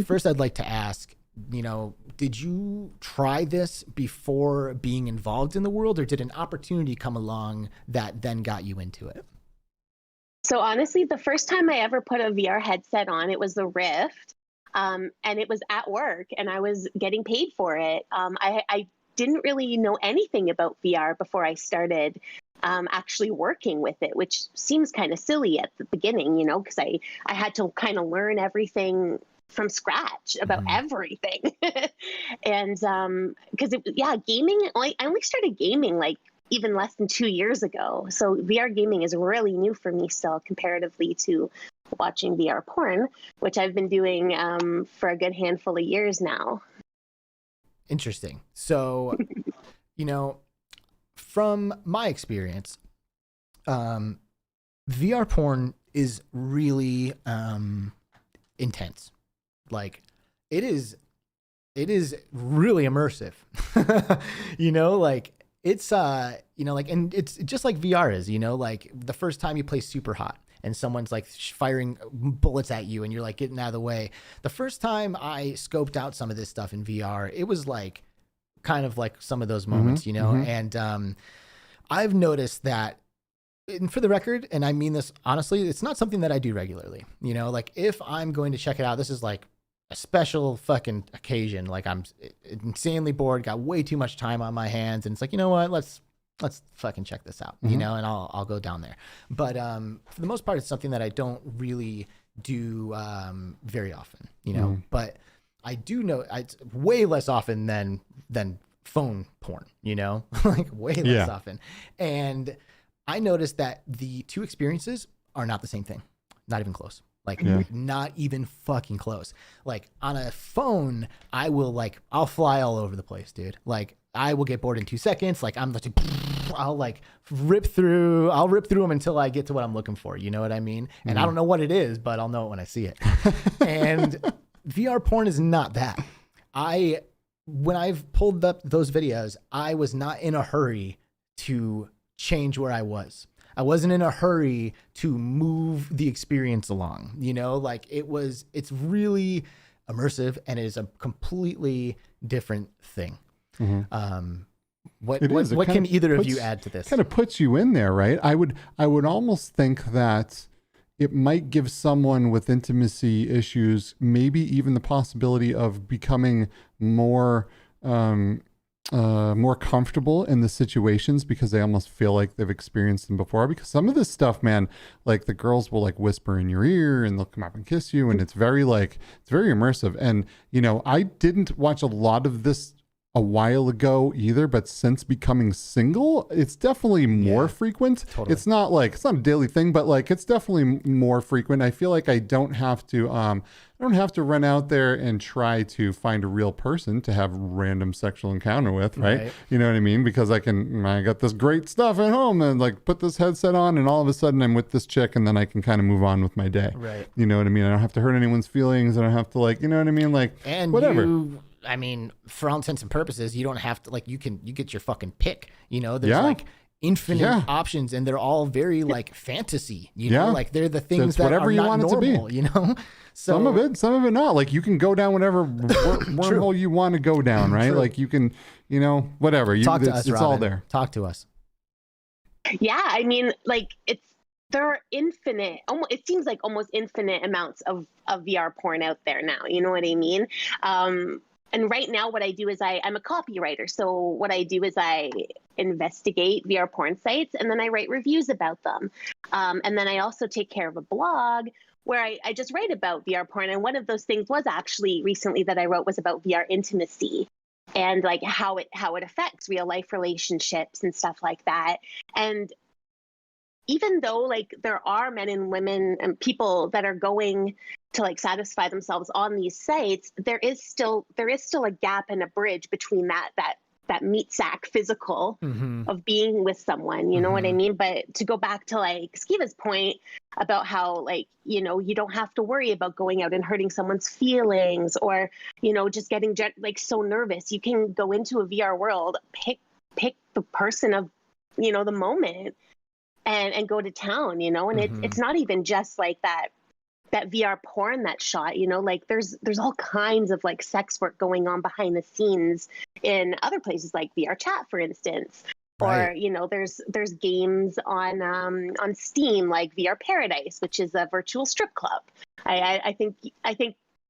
first I'd like to ask, you know, did you try this before being involved in the world, or did an opportunity come along that then got you into it? So honestly, the first time I ever put a VR headset on, it was the Rift. And it was at work, and I was getting paid for it. I didn't really know anything about VR before I started actually working with it, which seems kind of silly at the beginning, you know, because I had to kind of learn everything from scratch about everything. And because gaming, I only started gaming like even less than 2 years ago. So VR gaming is really new for me still, comparatively to watching VR porn, which I've been doing for a good handful of years now. Interesting. So, you know, from my experience, VR porn is really intense. Like it is really immersive. You know, like it's you know, like, and it's just like VR is, you know, like the first time you play Super Hot and someone's like firing bullets at you and you're like getting out of the way. The first time I scoped out some of this stuff in VR, it was like kind of like some of those moments, you know, and I've noticed that, and for the record, and I mean this honestly, it's not something that I do regularly, you know, like if I'm going to check it out, this is like a special fucking occasion. Like I'm insanely bored, got way too much time on my hands. And it's like, you know what, let's fucking check this out, you know, and I'll go down there. But for the most part, it's something that I don't really do very often, you know, but I do know it's way less often than phone porn, you know, like way less often. And I noticed that the two experiences are not the same thing. Not even close. Like not even fucking close. Like on a phone, I'll fly all over the place, dude. Like I will get bored in 2 seconds. Like I'll rip through them until I get to what I'm looking for. You know what I mean? And I don't know what it is, but I'll know it when I see it. And VR porn is not that. When I've pulled up those videos, I was not in a hurry to change where I was. I wasn't in a hurry to move the experience along, you know, like it's really immersive and it is a completely different thing. What can either of you add to this? Kind of puts you in there, right? I would almost think that it might give someone with intimacy issues maybe even the possibility of becoming more comfortable in the situations because they almost feel like they've experienced them before. Because some of this stuff, man, like the girls will like whisper in your ear and they'll come up and kiss you, and it's very immersive. And you know, I didn't watch a lot of this a while ago either, but since becoming single, it's definitely more frequent. Totally. It's not a daily thing, but like it's definitely more frequent. I feel like I don't have to run out there and try to find a real person to have random sexual encounter with, right? You know what I mean? Because I got this great stuff at home and like put this headset on and all of a sudden I'm with this chick and then I can kind of move on with my day. Right. You know what I mean? I don't have to hurt anyone's feelings. I don't have to you know what I mean? Like, and whatever. For all intents and purposes, you don't have to you get your fucking pick, you know, there's infinite options and they're all very fantasy, you know, like they're the things that whatever are you not want normal, it to be. You know, so some of it not. Like you can go down whatever wormhole you want to go down, right? Like you can, you know, whatever. Talk to us, it's Robyn. all there. Talk to us. Yeah, I mean, there are infinite, it seems like almost infinite amounts of VR porn out there now. You know what I mean? And right now what I do is I'm a copywriter. So what I do is I investigate VR porn sites and then I write reviews about them. And then I also take care of a blog where I just write about VR porn. And one of those things was actually recently that I wrote was about VR intimacy and like how it affects real life relationships and stuff like that. And even though there are men and women and people that are going to satisfy themselves on these sites, there is still a gap and a bridge between that meat sack physical of being with someone, you know what I mean? But to go back to Skiva's point about how you know, you don't have to worry about going out and hurting someone's feelings or, you know, just getting so nervous. You can go into a VR world, pick the person of, you know, the moment and go to town, you know, and it's not even just that VR porn that's shot, you know, there's all kinds of sex work going on behind the scenes in other places like VR chat, for instance, or, you know, there's games on Steam, like VR Paradise, which is a virtual strip club. I think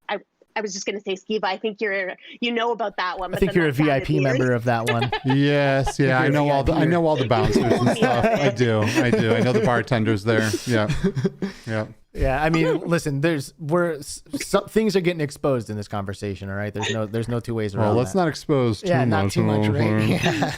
I was just going to say, Skiva, I think you know about that one. I think you're a VIP member of that one. Yes, yeah, I know all the bouncers and stuff. I do. I know the bartenders there. Yeah, yeah. Yeah, I mean, listen, things are getting exposed in this conversation. All right, there's no two ways around. Well, let's not expose too much. Not too much, right? Yeah.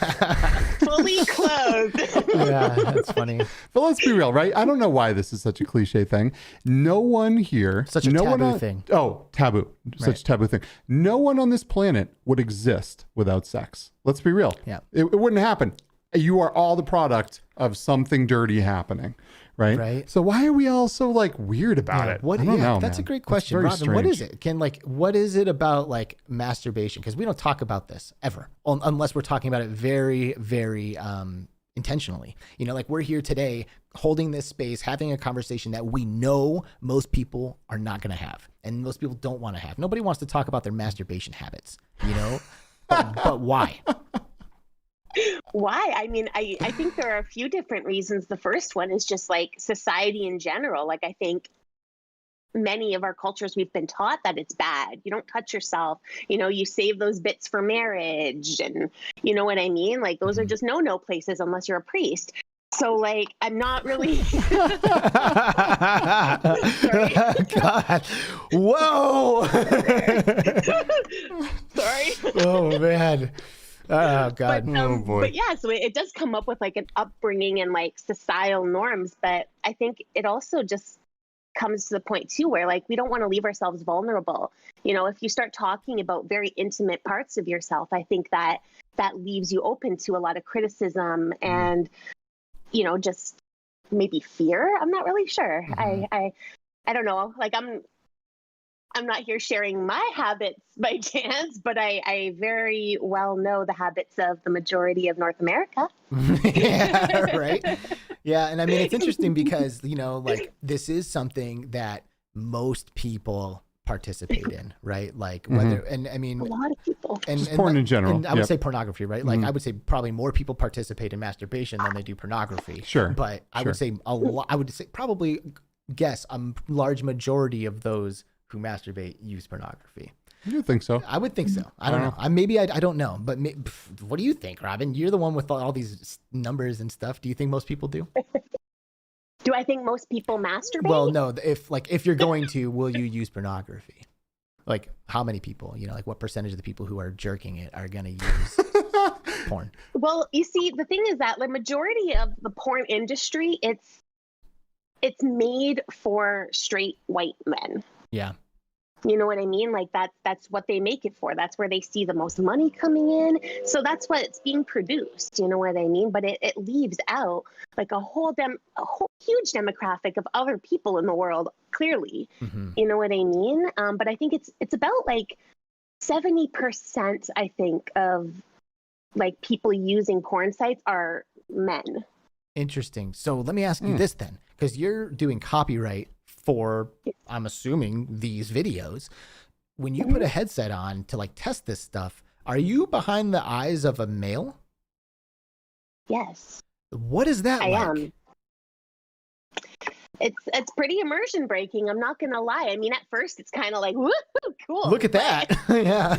Fully clothed. Yeah, that's funny. But let's be real, right? I don't know why this is such a cliche thing. No one here, such a taboo thing. Oh, taboo, such a taboo thing. No one on this planet would exist without sex. Let's be real. Yeah, it wouldn't happen. you are all the product of something dirty happening. Right. So why are we all so like weird about it? I don't know. That's a great question, Robyn. Strange. What is it? What is it about like masturbation? Because we don't talk about this ever, unless we're talking about it very, very intentionally. You know, like we're here today holding this space, having a conversation that we know most people are not going to have, and most people don't want to have. Nobody wants to talk about their masturbation habits, you know, but why? Why? I mean, I think there are a few different reasons. The first one is just like society in general. Like, I think many of our cultures, we've been taught that it's bad. You don't touch yourself. You know, you save those bits for marriage. And you know what I mean? Like, those are just no places unless you're a priest. So, like, I'm not really. Sorry. God. Whoa. Sorry. Oh, man. Oh God! Oh boy! But yeah, so it does come up with like an upbringing and like societal norms. But I think it also just comes to the point too, where like we don't want to leave ourselves vulnerable. You know, if you start talking about very intimate parts of yourself, I think that leaves you open to a lot of criticism and, you know, just maybe fear. I'm not really sure. I don't know. Like I'm not here sharing my habits by chance, but I very well know the habits of the majority of North America. Yeah, right. Yeah. And I mean, it's interesting because, you know, like this is something that most people participate in, right? Like whether, and I mean, a lot of people. And porn in general. And I would say pornography, right? Like I would say probably more people participate in masturbation than they do pornography. Sure. But I would say probably guess a large majority of those who masturbate use pornography. You think so? I would think so. I don't know. I don't know. But what do you think, Robyn? You're the one with all these numbers and stuff. Do you think most people do? Do I think most people masturbate? Well, no. If you're going to, will you use pornography? Like how many people? You know, like what percentage of the people who are jerking it are going to use porn? Well, you see, the thing is that the majority of the porn industry, it's made for straight white men. Yeah. You know what I mean? Like that's what they make it for. That's where they see the most money coming in. So that's what's being produced. You know what I mean? But it leaves out like a whole huge demographic of other people in the world, clearly. You know what I mean? But I think it's about like 70%, I think, of like people using porn sites are men. Interesting. So let me ask you this then, because you're doing copyright for, I'm assuming, these videos. When you put a headset on to like test this stuff, are you behind the eyes of a male? Yes. What is that like? I am. It's pretty immersion breaking. I'm not gonna lie. I mean, at first it's kind of like, woo, cool. Look at that. Yeah.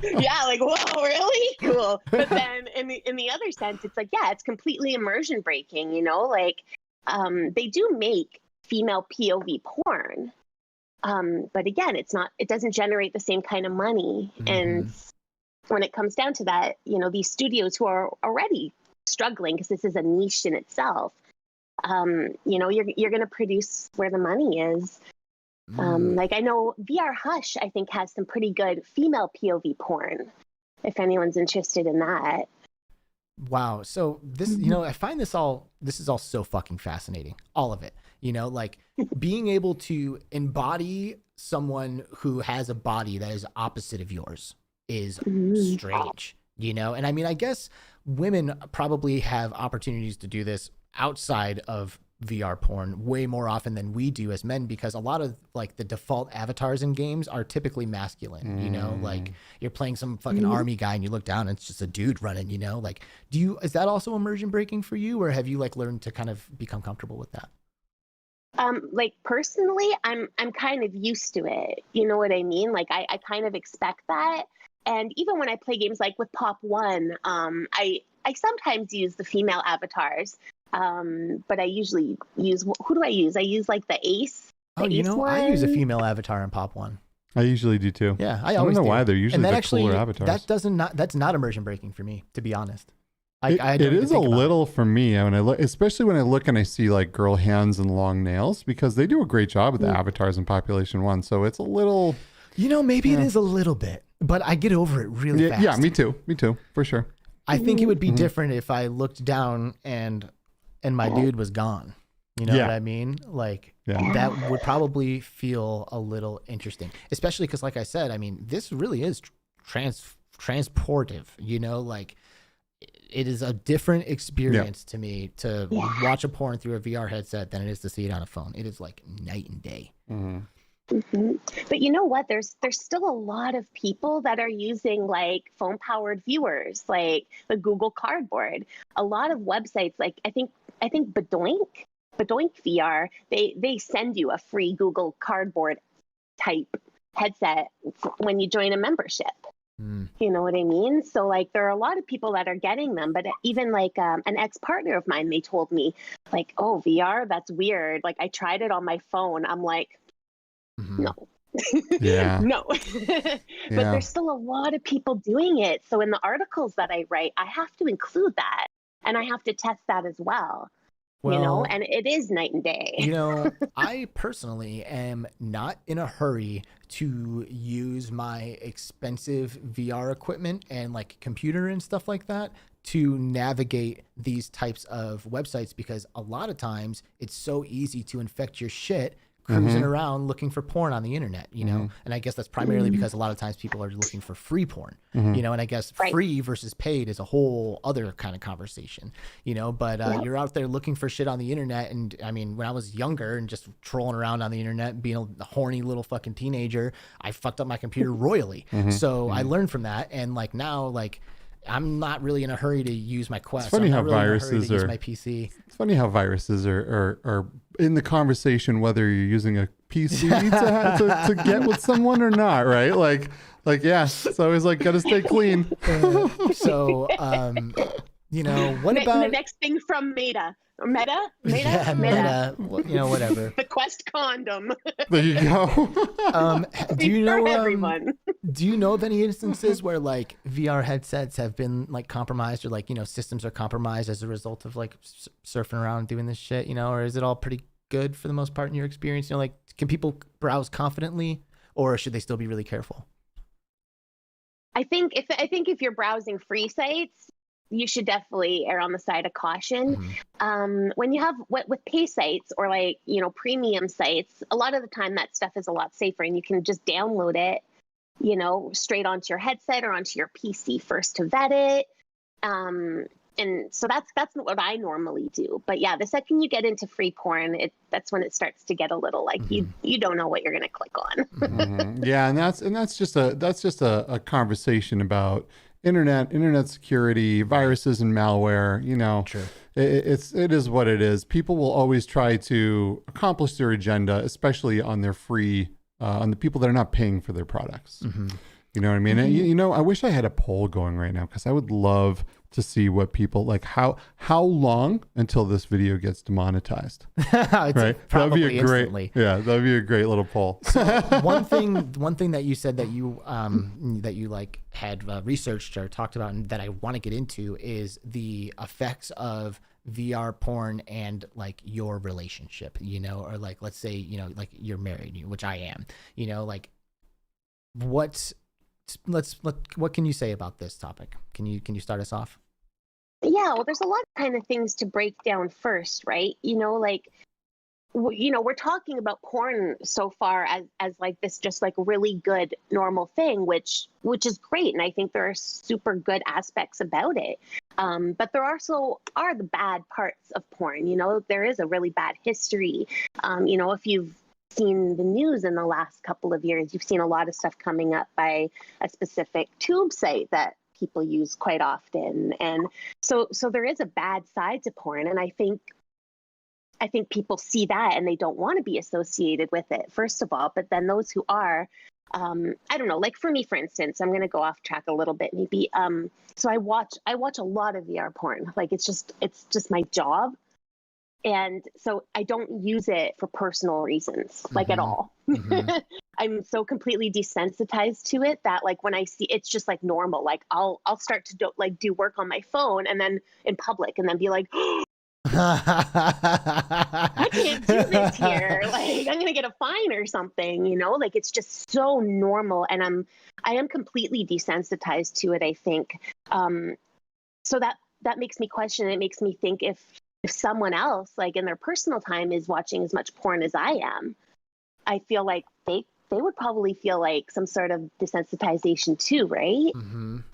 Yeah, like, whoa, really cool. But then in the other sense, it's like, yeah, it's completely immersion breaking. You know, like they do make female POV porn, but again, it doesn't generate the same kind of money. And when it comes down to that, you know, these studios who are already struggling because this is a niche in itself, you know, you're going to produce where the money is. Like I know VR Hush, I think, has some pretty good female POV porn, if anyone's interested in that. Wow. So this, you know, I find this is all so fucking fascinating. All of it, you know, like being able to embody someone who has a body that is opposite of yours is strange, you know? And I mean, I guess women probably have opportunities to do this outside of VR porn way more often than we do as men, because a lot of like the default avatars in games are typically masculine, you know, like you're playing some fucking army guy and you look down and it's just a dude running, you know, like is that also immersion breaking for you, or have you like learned to kind of become comfortable with that? Like personally, I'm kind of used to it. You know what I mean? Like I kind of expect that. And even when I play games like with Pop One, I sometimes use the female avatars. But I usually use, who do I use? I use like the Ace. Oh, you know, I use a female avatar in Pop One. I usually do too. Yeah, I don't know why they're usually the cooler avatars. That's not immersion breaking for me, to be honest. It is a little for me when I look, especially when I look and I see like girl hands and long nails, because they do a great job with the avatars in Population One. So it's a little, you know, maybe it is a little bit, but I get over it really fast. Yeah, me too, for sure. I think it would be different if I looked down and my dude was gone. You know what I mean? Like that would probably feel a little interesting, especially because, like I said, I mean, this really is transportive, you know, like it is a different experience to me to watch a porn through a VR headset than it is to see it on a phone. It is like night and day. But you know what? There's still a lot of people that are using like phone powered viewers, like the Google Cardboard. A lot of websites, like I think Bedoink VR, they send you a free Google Cardboard type headset when you join a membership. You know what I mean? So like there are a lot of people that are getting them, but even like an ex-partner of mine, they told me like, oh, VR, that's weird. Like I tried it on my phone. I'm like, no. No. But there's still a lot of people doing it. So in the articles that I write, I have to include that and I have to test that as well. Well, you know, and it is night and day. You know, I personally am not in a hurry to use my expensive VR equipment and like computer and stuff like that to navigate these types of websites, because a lot of times it's so easy to infect your shit cruising around looking for porn on the internet, you know? And I guess that's primarily because a lot of times people are looking for free porn, you know, and I guess free versus paid is a whole other kind of conversation, you know, but you're out there looking for shit on the internet. And I mean, when I was younger and just trolling around on the internet, being a horny little fucking teenager, I fucked up my computer royally. So I learned from that. And like now, like, I'm not really in a hurry to use my Quest. It's funny how viruses use my PC. It's funny how viruses are in the conversation, whether you're using a PC to get with someone or not, right? Like yeah, it's always like gotta stay clean. You know, what about the next thing from Meta? Yeah, Meta. Well, you know, whatever. The Quest condom. There you go. Do you know everyone? Do you know of any instances where like VR headsets have been like compromised, or like, you know, systems are compromised as a result of like surfing around doing this shit, you know, or is it all pretty good for the most part in your experience? You know, like, can people browse confidently, or should they still be really careful? I think if you're browsing free sites, you should definitely err on the side of caution. When you have with pay sites or like, you know, premium sites, a lot of the time that stuff is a lot safer and you can just download it, you know, straight onto your headset or onto your PC first to vet it. And so that's what I normally do. But yeah, the second you get into free porn, that's when it starts to get a little like you don't know what you're going to click on. Yeah, and that's just a conversation about internet security, viruses and malware. You know, it is what it is. People will always try to accomplish their agenda, especially on their free, on the people that are not paying for their products. You know what I mean? And, you know, I wish I had a poll going right now, because I would love to see what people like. How long until this video gets demonetized? Right? That'd be a great, that'd be a great little poll. So one thing that you said that you like had researched or talked about, and that I want to get into, is the effects of VR porn and like your relationship, you know, or like, let's say, you know, like you're married, which I am, you know, like what can you say about this topic? Can you start us off? Yeah, well, there's a lot of kind of things to break down first, right? You know, like, you know, we're talking about porn so far as like this just like really good normal thing, which is great, and I think there are super good aspects about it. But there also are the bad parts of porn. You know, there is a really bad history. You know, if you've seen the news in the last couple of years, you've seen a lot of stuff coming up by a specific tube site that people use quite often. And so there is a bad side to porn. And I think people see that and they don't want to be associated with it, first of all. But then those who are, I don't know, like for me, for instance, I'm going to go off track a little bit, maybe. So I watch a lot of VR porn. Like it's just my job. And so I don't use it for personal reasons, like at all. I'm so completely desensitized to it that like when I see it's just like normal, like I'll start to do work on my phone and then in public and then be like, I can't do this here. Like I'm going to get a fine or something, you know, like it's just so normal. And I am completely desensitized to it, I think. so that makes me question. It makes me think if someone else, like in their personal time, is watching as much porn as I am, I feel like they would probably feel like some sort of desensitization too, right?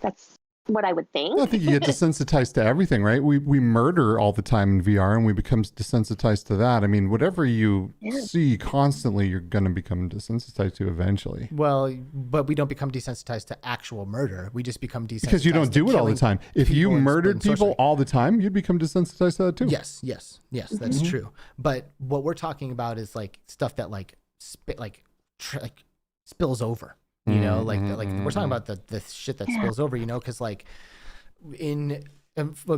That's what I would think. I think you get desensitized to everything, right? We murder all the time in VR and we become desensitized to that. I mean, whatever you see constantly, you're going to become desensitized to eventually. Well, but we don't become desensitized to actual murder. We just become desensitized because you don't do it all the time. If you murdered people all the time, you'd become desensitized to that too. Yes, that's true. But what we're talking about is like stuff that like spills over. You know, like we're talking about the shit that spills over, you know, because like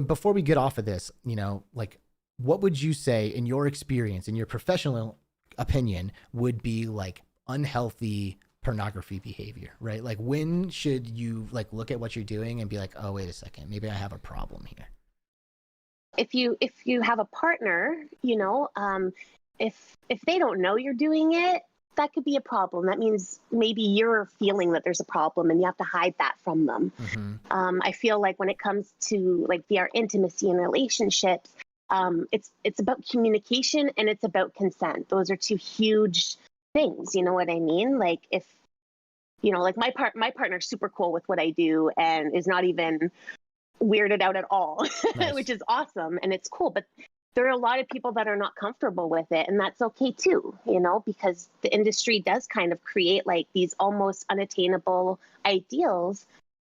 before we get off of this, you know, like what would you say in your experience, in your professional opinion, would be like unhealthy pornography behavior, right? Like when should you like look at what you're doing and be like, oh, wait a second, maybe I have a problem here? If you have a partner, you know, if they don't know you're doing it, that could be a problem. That means maybe you're feeling that there's a problem and you have to hide that from them. I feel like when it comes to like VR intimacy and relationships, it's about communication and it's about consent. Those are two huge things. You know what I mean? Like if, you know, like my partner's super cool with what I do and is not even weirded out at all, nice. Which is awesome. And it's cool. But there are a lot of people that are not comfortable with it, and that's okay too, you know, because the industry does kind of create like these almost unattainable ideals,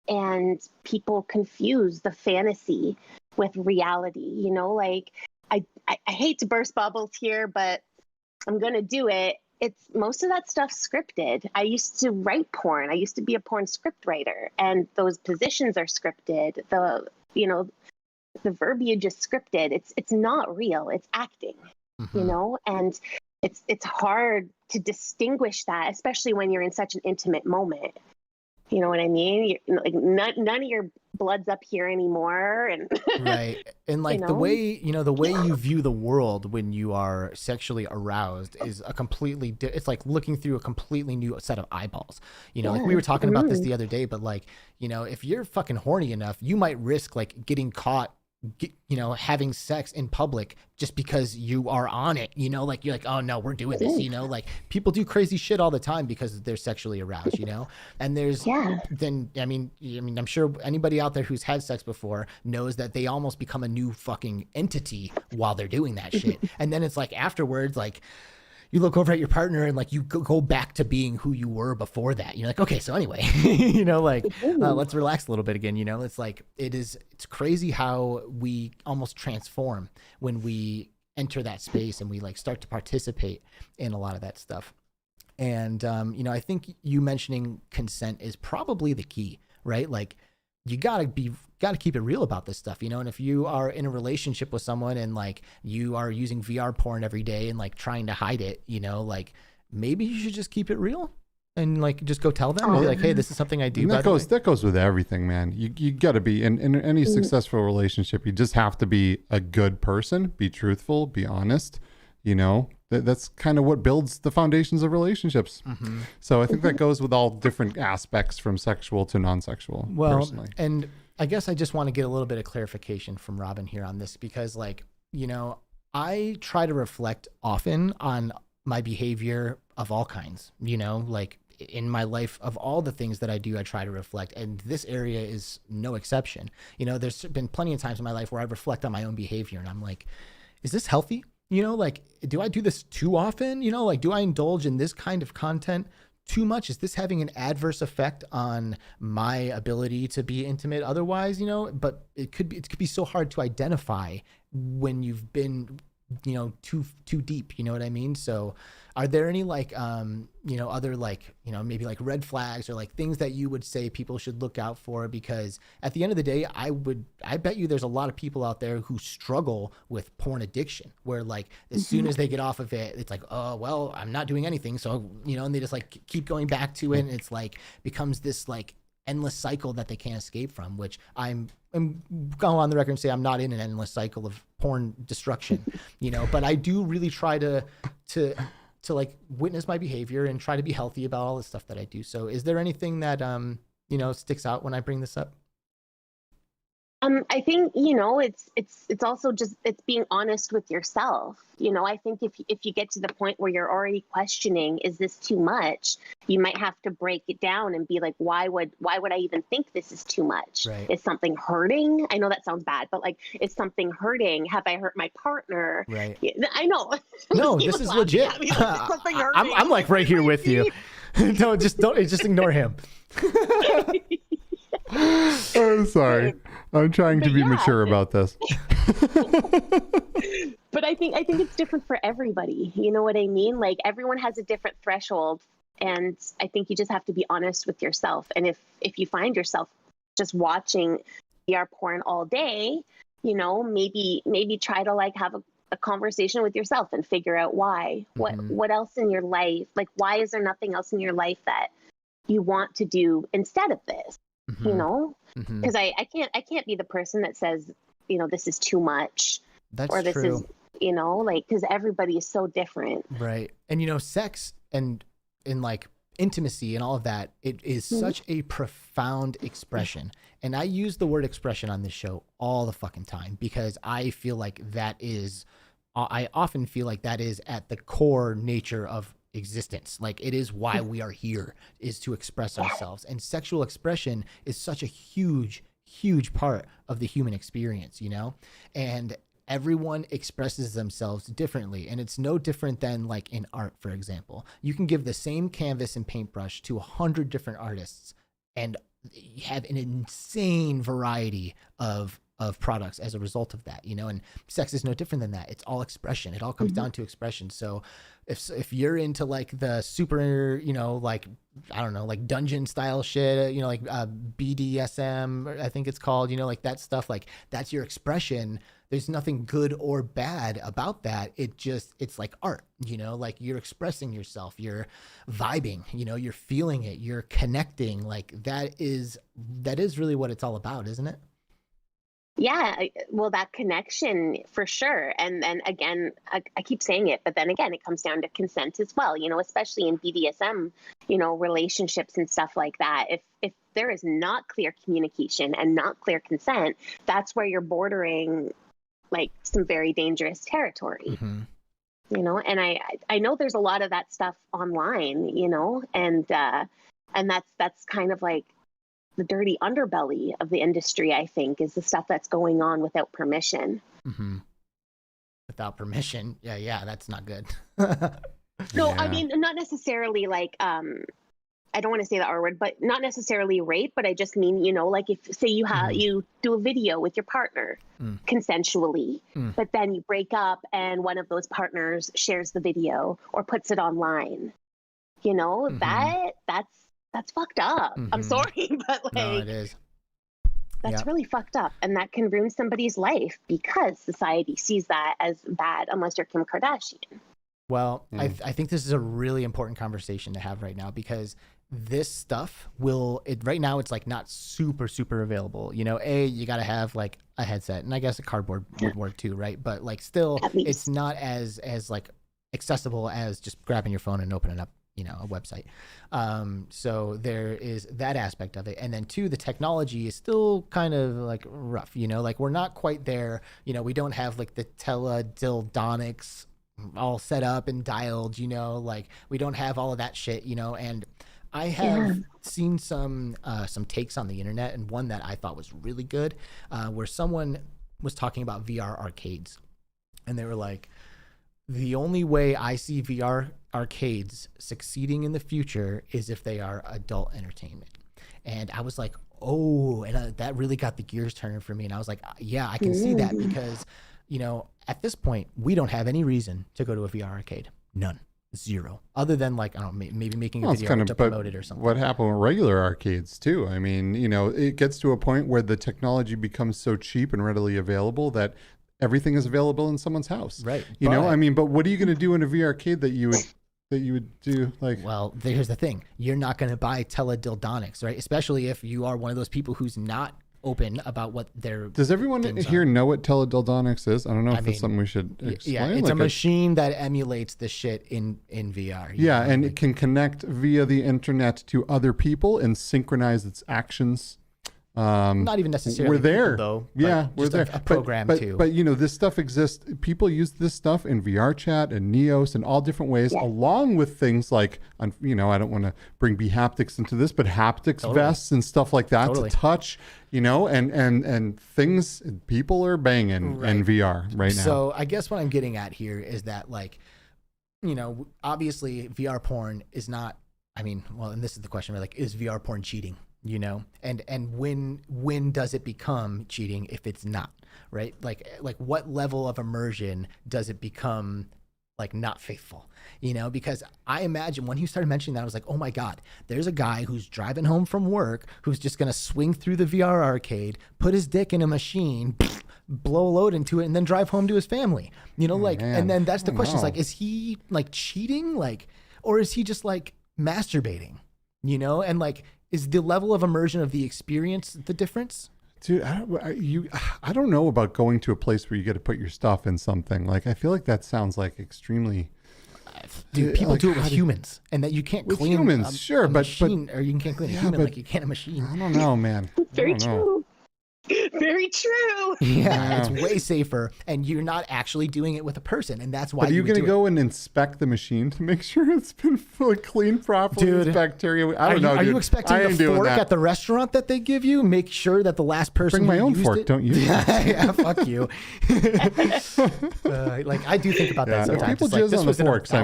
and people confuse the fantasy with reality, you know, like I hate to burst bubbles here, but I'm going to do it. It's most of that stuff scripted. I used to write porn. I used to be a porn script writer, and those positions are scripted. The verbiage is scripted. It's not real. It's acting, you know, and it's hard to distinguish that, especially when you're in such an intimate moment. You know what I mean? Like none of your blood's up here anymore, and right. And like the way you view the world when you are sexually aroused is a completely. It's like looking through a completely new set of eyeballs. You know, like we were talking about this the other day, but like, you know, if you're fucking horny enough, you might risk like getting caught, you know, having sex in public just because you are on it, you know, like you're like, oh no, we're doing this, you know, like people do crazy shit all the time because they're sexually aroused, you know, and there's then, I mean, I'm sure anybody out there who's had sex before knows that they almost become a new fucking entity while they're doing that shit. And then it's like afterwards, like, you look over at your partner and like you go back to being who you were before that. You're like, okay, so anyway, you know, like let's relax a little bit again. You know, it's like it's crazy how we almost transform when we enter that space and we like start to participate in a lot of that stuff. And you know, I think you mentioning consent is probably the key, right? Like you gotta keep it real about this stuff, you know? And if you are in a relationship with someone and like you are using VR porn every day and like trying to hide it, you know, like maybe you should just keep it real and like just go tell them, be like, hey, this is something I do. And that goes with everything, man. You gotta be in any successful relationship, you just have to be a good person, be truthful, be honest, you know? That's kind of what builds the foundations of relationships. So I think that goes with all different aspects from sexual to non-sexual. Well, personally. And I guess I just want to get a little bit of clarification from Robyn here on this, because like, you know, I try to reflect often on my behavior of all kinds, you know, like in my life of all the things that I do, I try to reflect, and this area is no exception. You know, there's been plenty of times in my life where I reflect on my own behavior and I'm like, is this healthy? You know, like, do I do this too often? You know, like, do I indulge in this kind of content too much? Is this having an adverse effect on my ability to be intimate otherwise, you know? But it could be so hard to identify when you've been, you know, too deep, you know what I mean? So are there any like, you know, other like, you know, maybe like red flags or like things that you would say people should look out for? Because at the end of the day, I bet you there's a lot of people out there who struggle with porn addiction, where like as soon as they get off of it, it's like, oh, well, I'm not doing anything. So, you know, and they just like keep going back to it. And it's like becomes this like endless cycle that they can't escape from, which I'm going on the record and say I'm not in an endless cycle of porn destruction, you know, but I do really try to like witness my behavior and try to be healthy about all the stuff that I do. So is there anything that, you know, sticks out when I bring this up? I think, it's also just, it's being honest with yourself. I think if you get to the point where you're already questioning, is this too much? You might have to break it down and be like, why would I even think this is too much? Right. Is something hurting? I know that sounds bad, but like, is something hurting? Have I hurt my partner? Right. I know. No, this is legit. I'm like right here with you. Just ignore him. I'm sorry. I'm trying to be mature about this. But I think it's different for everybody. You know what I mean? Like, everyone has a different threshold, and I think you just have to be honest with yourself. And if you find yourself just watching VR porn all day, maybe try to like have a conversation with yourself and figure out why. What else in your life? Like, why is there nothing else in your life that you want to do instead of this? Because I can't be the person that says, this is too much. That's or this true. is, because everybody is so different. Right. And, sex and in like intimacy and all of that, it is such a profound expression. And I use the word expression on this show all the fucking time because I feel like I often feel like that is at the core nature of existence. Like, it is why we are here, is to express ourselves. And sexual expression is such a huge part of the human experience, and everyone expresses themselves differently. And it's no different than like in art, for example. You can give the same canvas and paintbrush to 100 different artists and you have an insane variety of products as a result of that, and sex is no different than that. It's all expression. It all comes down to expression. So if you're into like the super, like, I don't know, like dungeon style shit, like BDSM, I think it's called, like that stuff, like that's your expression. There's nothing good or bad about that. It's like art, like you're expressing yourself, you're vibing, you're feeling it, you're connecting. Like that is really what it's all about, isn't it? Yeah, well, that connection for sure. And then again, I keep saying it, but then again, it comes down to consent as well, especially in BDSM, relationships and stuff like that. If there is not clear communication and not clear consent, that's where you're bordering like some very dangerous territory, and I know there's a lot of that stuff online, and that's kind of like the dirty underbelly of the industry, I think, is the stuff that's going on without permission. Without permission. Yeah. That's not good. No, I mean, not necessarily like, I don't want to say the R word, but not necessarily rape, but I just mean, like if say you do a video with your partner consensually, but then you break up and one of those partners shares the video or puts it online, that's fucked up. I'm sorry, but like, no, it is. That's really fucked up. And that can ruin somebody's life because society sees that as bad unless you're Kim Kardashian. Well, I think this is a really important conversation to have right now because this stuff right now it's like not super available. You got to have like a headset, and I guess a cardboard would work too, right? But like still, it's not as like accessible as just grabbing your phone and opening up a website. So there is that aspect of it. And then two, the technology is still kind of like rough, like we're not quite there. We don't have like the teledildonics all set up and dialed, like we don't have all of that shit, and I have seen some takes on the internet, and one that I thought was really good, where someone was talking about VR arcades, and they were like, the only way I see VR arcades succeeding in the future is if they are adult entertainment. And I was like, oh, and that really got the gears turning for me. And I was like, yeah, I can see that because, at this point, we don't have any reason to go to a VR arcade. None. Zero. Other than like, I don't know, maybe making a video to promote it or something. What happened with regular arcades too? I mean, it gets to a point where the technology becomes so cheap and readily available that everything is available in someone's house. Right. But what are you going to do in a VR arcade that you would do like? Well, here's the thing. You're not going to buy teledildonics, right? Especially if you are one of those people who's not open about what their Does everyone here know what teledildonics is? I don't know if it's something we should explain. Yeah, it's like a machine that emulates the shit in VR. Yeah, and it can connect via the internet to other people and synchronize its actions Not even necessarily. We're there, people, though. Yeah, we're there. A program too. But this stuff exists. People use this stuff in VR chat and Neos and all different ways, along with things like, I don't want to bring haptics into this, but haptics vests and stuff like that to touch. And things people are banging in VR right now. So I guess what I'm getting at here is that, obviously VR porn is not. And this is the question: is VR porn cheating? And when does it become cheating if it's not, right? Like what level of immersion does it become not faithful, because I imagine when he started mentioning that, I was like, oh my God, there's a guy who's driving home from work who's just going to swing through the VR arcade, put his dick in a machine, blow a load into it, and then drive home to his family, and then that's the question. It's is he cheating? Or is he just masturbating, and is the level of immersion of the experience the difference? Dude, I don't know about going to a place where you get to put your stuff in something. I feel like that sounds like Dude, people do it with humans, and that you can't clean humans, a machine, or you can't clean a human like you can a machine. I don't know, man. Very true. Very true. Yeah, it's way safer, and you're not actually doing it with a person, and that's why. But are you going to go and inspect the machine to make sure it's been fully cleaned properly? Dude, with bacteria. I don't know. Are you expecting the fork at the restaurant that they give you? Make sure that the last person. Bring my own fork. It, don't use it. Yeah, fuck you. I do think about that sometimes. If people jizz on the forks, I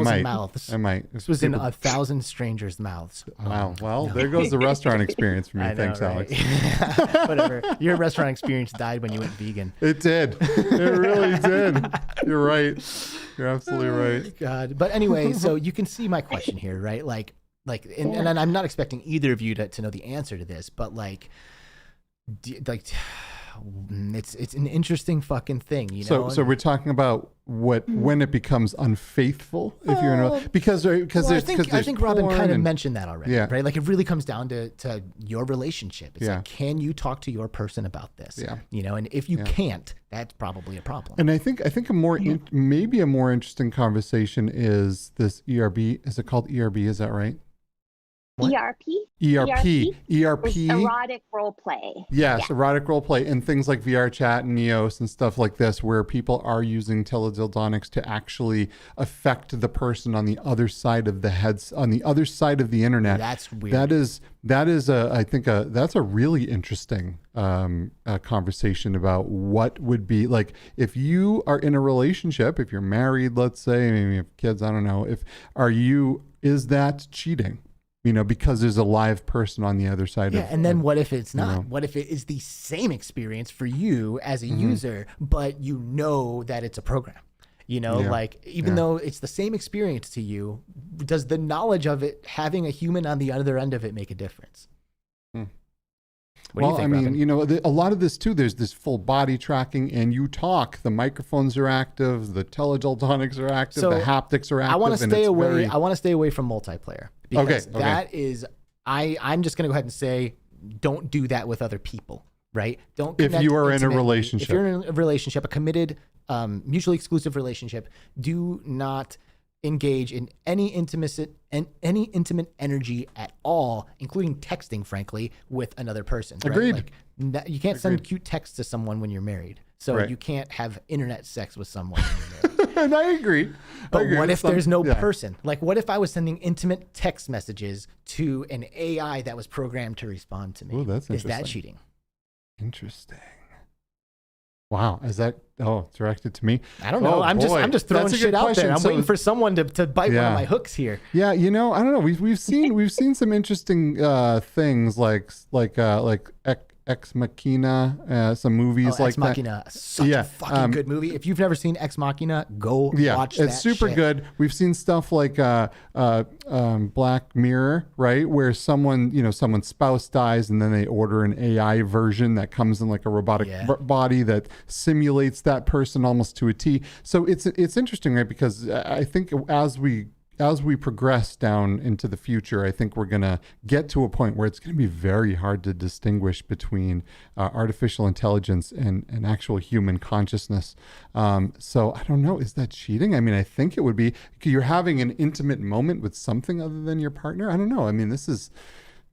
might. This was in 1,000 strangers' mouths. Wow. Well, there goes the restaurant experience for me. Thanks, right? Alex. Whatever. Your restaurant experience died when you went vegan. It did. It really did. You're right. You're absolutely right. God. But anyway, so you can see my question here, right? And I'm not expecting either of you to know the answer to this, but it's an interesting fucking thing, So we're talking about when it becomes unfaithful if you're in a because I think Robin kind of mentioned that already, right? It really comes down to your relationship. It's can you talk to your person about this? And if you can't, that's probably a problem. And I think maybe a more interesting conversation is this ERB. Is it called ERB? Is that right? What? ERP. Erotic role play. Yes, erotic role play, and things like VR chat and Neos and stuff like this, where people are using teledildonics to actually affect the person on the other side of on the other side of the internet. That's weird. I think that's a really interesting conversation about what would be if you are in a relationship, if you're married, let's say, maybe you have kids, I don't know, is that cheating? Because there's a live person on the other side. And then what if it's not? What if it is the same experience for you as a user, but that it's a program? Even though it's the same experience to you, does the knowledge of it, having a human on the other end of it, make a difference? What do you think, Robin? A lot of this too, there's this full body tracking and you talk, the microphones are active, the teledildonics are active, the haptics are active. I want to stay away from multiplayer because that is, I'm just going to go ahead and say, don't do that with other people, right? If you are in a relationship. If you're in a relationship, a committed, mutually exclusive relationship, do not engage in any intimate energy at all, including texting, frankly, with another person. Right? Agreed. You can't send cute texts to someone when you're married. So you can't have internet sex with someone when you're married. And I agree. But what if there's no person? What if I was sending intimate text messages to an AI that was programmed to respond to me? Ooh, that's interesting. Is that cheating? Interesting. Wow, is that directed to me? I don't know. I'm just throwing shit out there. I'm waiting for someone to bite one of my hooks here. Yeah, I don't know. We've seen some interesting things like Ex Machina, some movies like Ex Machina, that. Such a fucking good movie. If you've never seen Ex Machina, go watch that. It's super good. We've seen stuff like Black Mirror, right, where someone's spouse dies and then they order an AI version that comes in a robotic body that simulates that person almost to a T. So it's interesting, right? Because I think as we progress down into the future, I think we're going to get to a point where it's going to be very hard to distinguish between artificial intelligence and actual human consciousness. So I don't know. Is that cheating? I think it would be. You're having an intimate moment with something other than your partner. I don't know. This is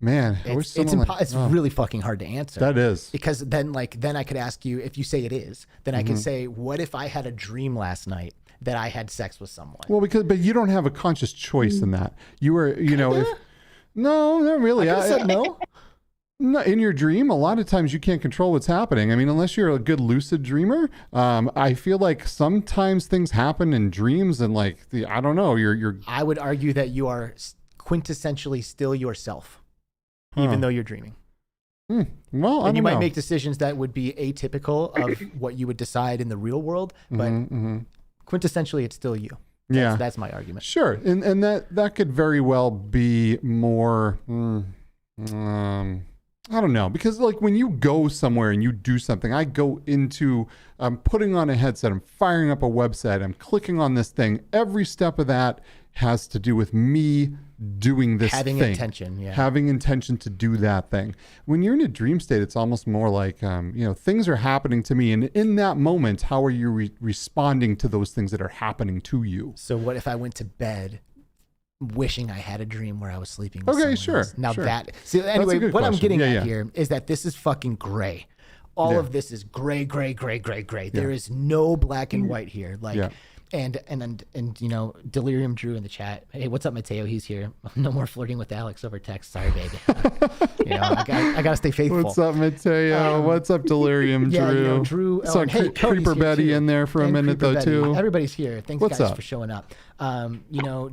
Man, it's really fucking hard to answer. That is. Because then I could ask you, if you say it is, then I could say, what if I had a dream last night that I had sex with someone? Well, but you don't have a conscious choice in that. You were, no, not really. I said no. No, in your dream, a lot of times you can't control what's happening. I mean, unless you're a good lucid dreamer, I feel like sometimes things happen in dreams, and I don't know, you're. I would argue that you are quintessentially still yourself, even though you're dreaming. Well, and you might make decisions that would be atypical of what you would decide in the real world, but quintessentially, it's still you. That's my argument. Sure, and that could very well be more. I don't know, because when you go somewhere and you do something, I go into, I'm putting on a headset, I'm firing up a website, I'm clicking on this thing. Every step of that has to do with me doing this having thing. Having intention to do that thing. When you're in a dream state, it's almost more like, things are happening to me. And in that moment, how are you responding to those things that are happening to you? So what if I went to bed wishing I had a dream where I was sleeping with someone sure else? Now sure. Anyway, what question. I'm getting at here is that this is fucking gray. All of this is gray. There is no black and white here. And Delirium Drew in the chat. Hey, what's up, Mateo? He's here. No more flirting with Alex over text. Sorry, baby. I gotta stay faithful. What's up, Mateo? What's up, Delirium Drew? Drew. Saw Creeper Betty in there for a minute though too. Everybody's here. Thanks guys for showing up.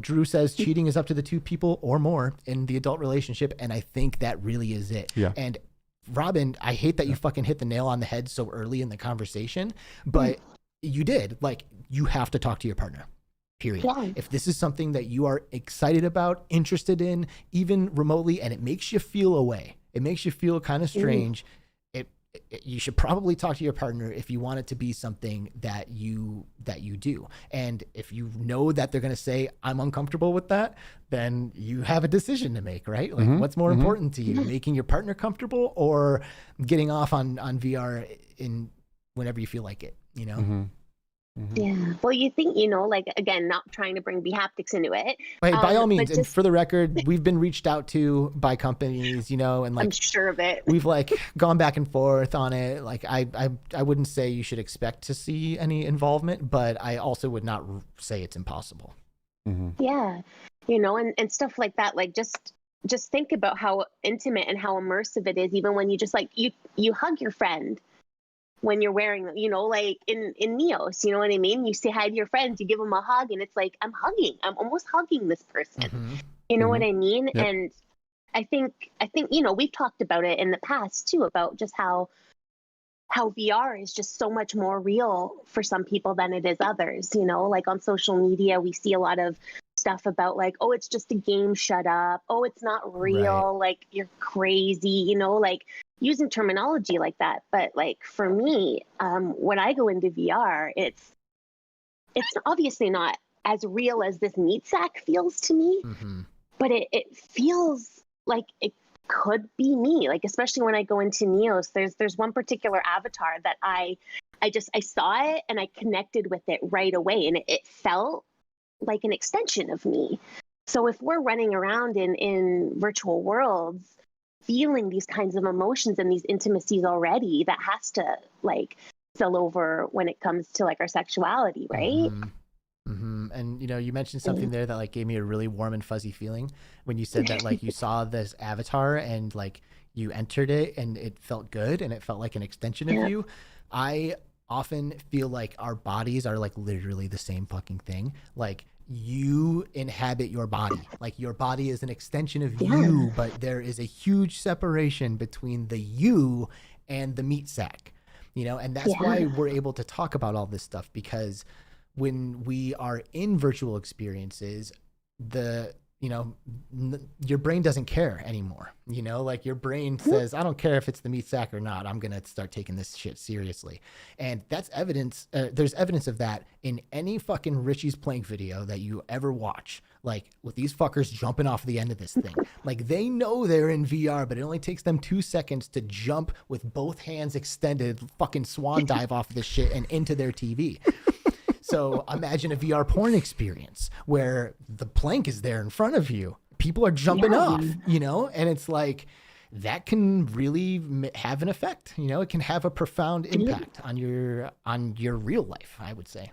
Drew says cheating is up to the two people or more in the adult relationship, and I think that really is it. Yeah. And Robyn, I hate that you fucking hit the nail on the head so early in the conversation, but you did. You have to talk to your partner, period. Yeah. If this is something that you are excited about, interested in, even remotely, and it makes you feel away, it makes you feel kind of strange, you should probably talk to your partner if you want it to be something that you do. And if you know that they're going to say, I'm uncomfortable with that, then you have a decision to make, right? What's more important to you, making your partner comfortable or getting off on VR in whenever you feel like it, Yeah. Well, you think, again, not trying to bring haptics into it. Hey, by all means, and for the record, we've been reached out to by companies, and I'm sure of it. We've gone back and forth on it. I wouldn't say you should expect to see any involvement, but I also would not say it's impossible. Yeah. And stuff like that, just think about how intimate and how immersive it is, even when you just you hug your friend when you're wearing them, in Neos, you know what I mean? You say hi to your friends, you give them a hug, and it's I'm almost hugging this person. You know what I mean? Yep. And I think, we've talked about it in the past too, about just how VR is just so much more real for some people than it is others, on social media, we see a lot of stuff about oh, it's just a game, shut up. Oh, it's not real. Right. You're crazy, using terminology like that. But for me, when I go into VR, it's obviously not as real as this meat sack feels to me, but it feels like it could be me. Especially when I go into Neos, there's one particular avatar that I saw it and I connected with it right away, and it felt like an extension of me. So if we're running around in virtual worlds feeling these kinds of emotions and these intimacies already, that has to spill over when it comes to our sexuality, right? And you mentioned something there that gave me a really warm and fuzzy feeling when you said that you saw this avatar and you entered it and it felt good and it felt like an extension of you. I often feel like our bodies are literally the same fucking thing. You inhabit your body. Your body is an extension of you, but there is a huge separation between the you and the meat sack, and that's why we're able to talk about all this stuff, because when we are in virtual experiences, your brain doesn't care anymore. Your brain says, I don't care if it's the meat sack or not. I'm going to start taking this shit seriously. And that's evidence. There's evidence of that in any fucking Richie's Plank video that you ever watch. With these fuckers jumping off the end of this thing. They know they're in VR, but it only takes them 2 seconds to jump with both hands extended, fucking swan dive off of this shit and into their TV. So imagine a VR porn experience where the plank is there in front of you. people are jumping off, you know, and it's like, that can really have an effect. You know, it can have a profound impact on your real life, I would say.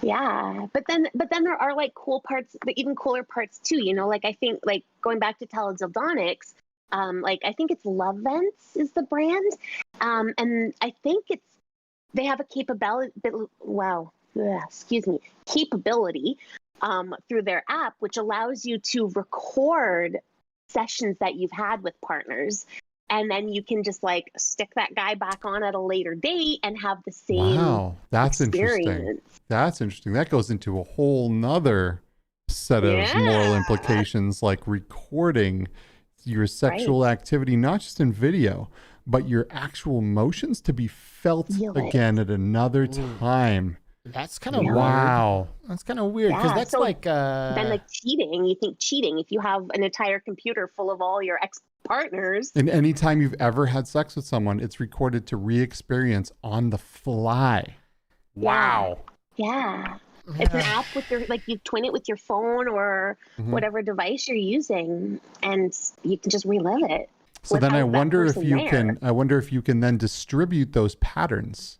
Yeah, but then there are like cool parts, but even cooler parts too. You know, like I think like going back to Teledildonics, like I think it's Love Vents is the brand, and I think they have a capability. Wow, capability through their app, which allows you to record sessions that you've had with partners. And then you can just like stick that guy back on at a later date and have the same that's experience. Interesting. That's interesting. That goes into a whole nother set of moral implications, like recording your sexual activity, not just in video, but your actual emotions to be felt again at another time. That's kind of weird. That's kind of weird because that's so then like cheating. You think cheating if you have an entire computer full of all your ex-partners. And anytime you've ever had sex with someone, it's recorded to re-experience on the fly. Wow. Yeah. It's an app with your, like you twin it with your phone or whatever device you're using, and you can just relive it. So then I wonder if you can then distribute those patterns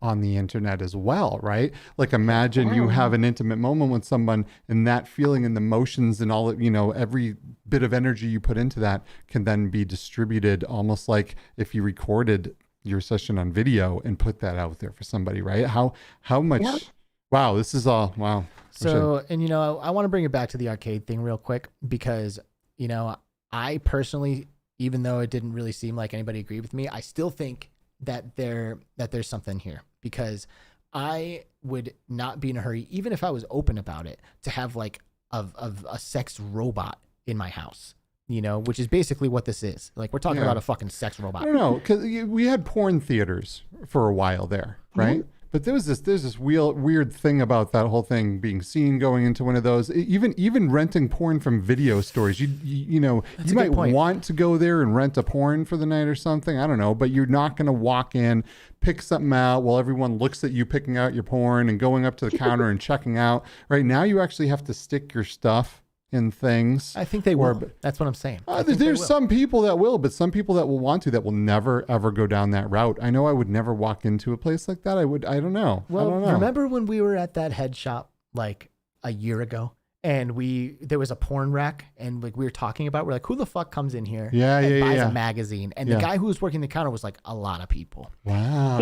on the internet as well, right? Like imagine you have an intimate moment with someone, and that feeling and the emotions and all, you know, every bit of energy you put into that can then be distributed, almost like if you recorded your session on video and put that out there for somebody, right? How much? Wow, this is all wow. So, and you know, I want to bring it back to the arcade thing real quick because, you know, I personally, even though it didn't really seem like anybody agreed with me, I still think that there's something here, because I would not be in a hurry, even if I was open about it, to have like a sex robot in my house, you know, which is basically what this is. Like we're talking about a fucking sex robot. I don't know, because we had porn theaters for a while there, right? But there's this weird thing about that whole thing being seen going into one of those. Even renting porn from video stores. You know, you might want to go there and rent a porn for the night or something. I don't know, but you're not going to walk in, pick something out while everyone looks at you picking out your porn and going up to the counter and checking out. Right now, you actually have to stick your stuff in things. I think they will. That's what I'm saying. There's some people that will, but some people that will want to, that will never ever go down that route. I know I would never walk into a place like that. I don't know. Well, I don't know. Remember when we were at that head shop like a year ago, and there was a porn rack, and like we were talking about, we're like, who the fuck comes in here and buys a magazine? And the guy who was working the counter was like, a lot of people. Wow.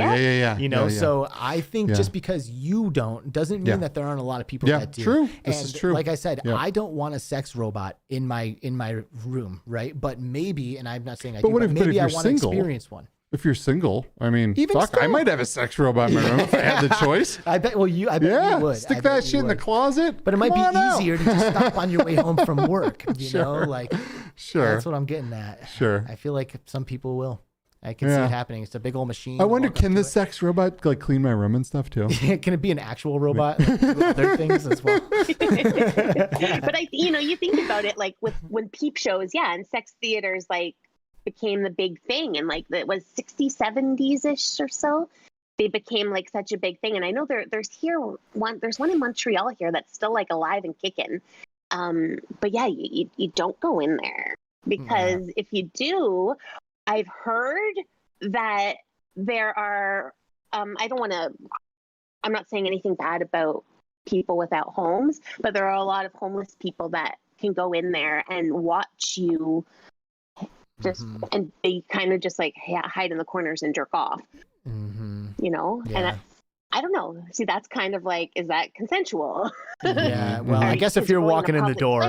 You know, so I think just because you don't doesn't mean that there aren't a lot of people that do. True. This is true. Like I said, I don't want a sex robot in my room, right? But maybe, and I'm not saying maybe I want to experience one. If you're single, I mean, I might have a sex robot in my room if I had the choice. I bet you would. Stick that shit in the closet. But it might be easier to just stop on your way home from work. You know, like, that's what I'm getting at. Sure. I feel like some people will. I can see it happening. It's a big old machine. I wonder, can the sex robot like clean my room and stuff too? Can it be an actual robot? Like, do other things as well. But you think about it, like when peep shows, and sex theaters, like, became the big thing, and like it was 60s, 70s ish or so, they became like such a big thing. And I know there's one in Montreal here that's still like alive and kicking, but you don't go in there, because if you do, I've heard that there are I'm not saying anything bad about people without homes, but there are a lot of homeless people that can go in there and watch you and they kind of just like hide in the corners and jerk off, you know. And I don't know. See, that's kind of like, is that consensual? Yeah. Well, I guess if you're walking in the door,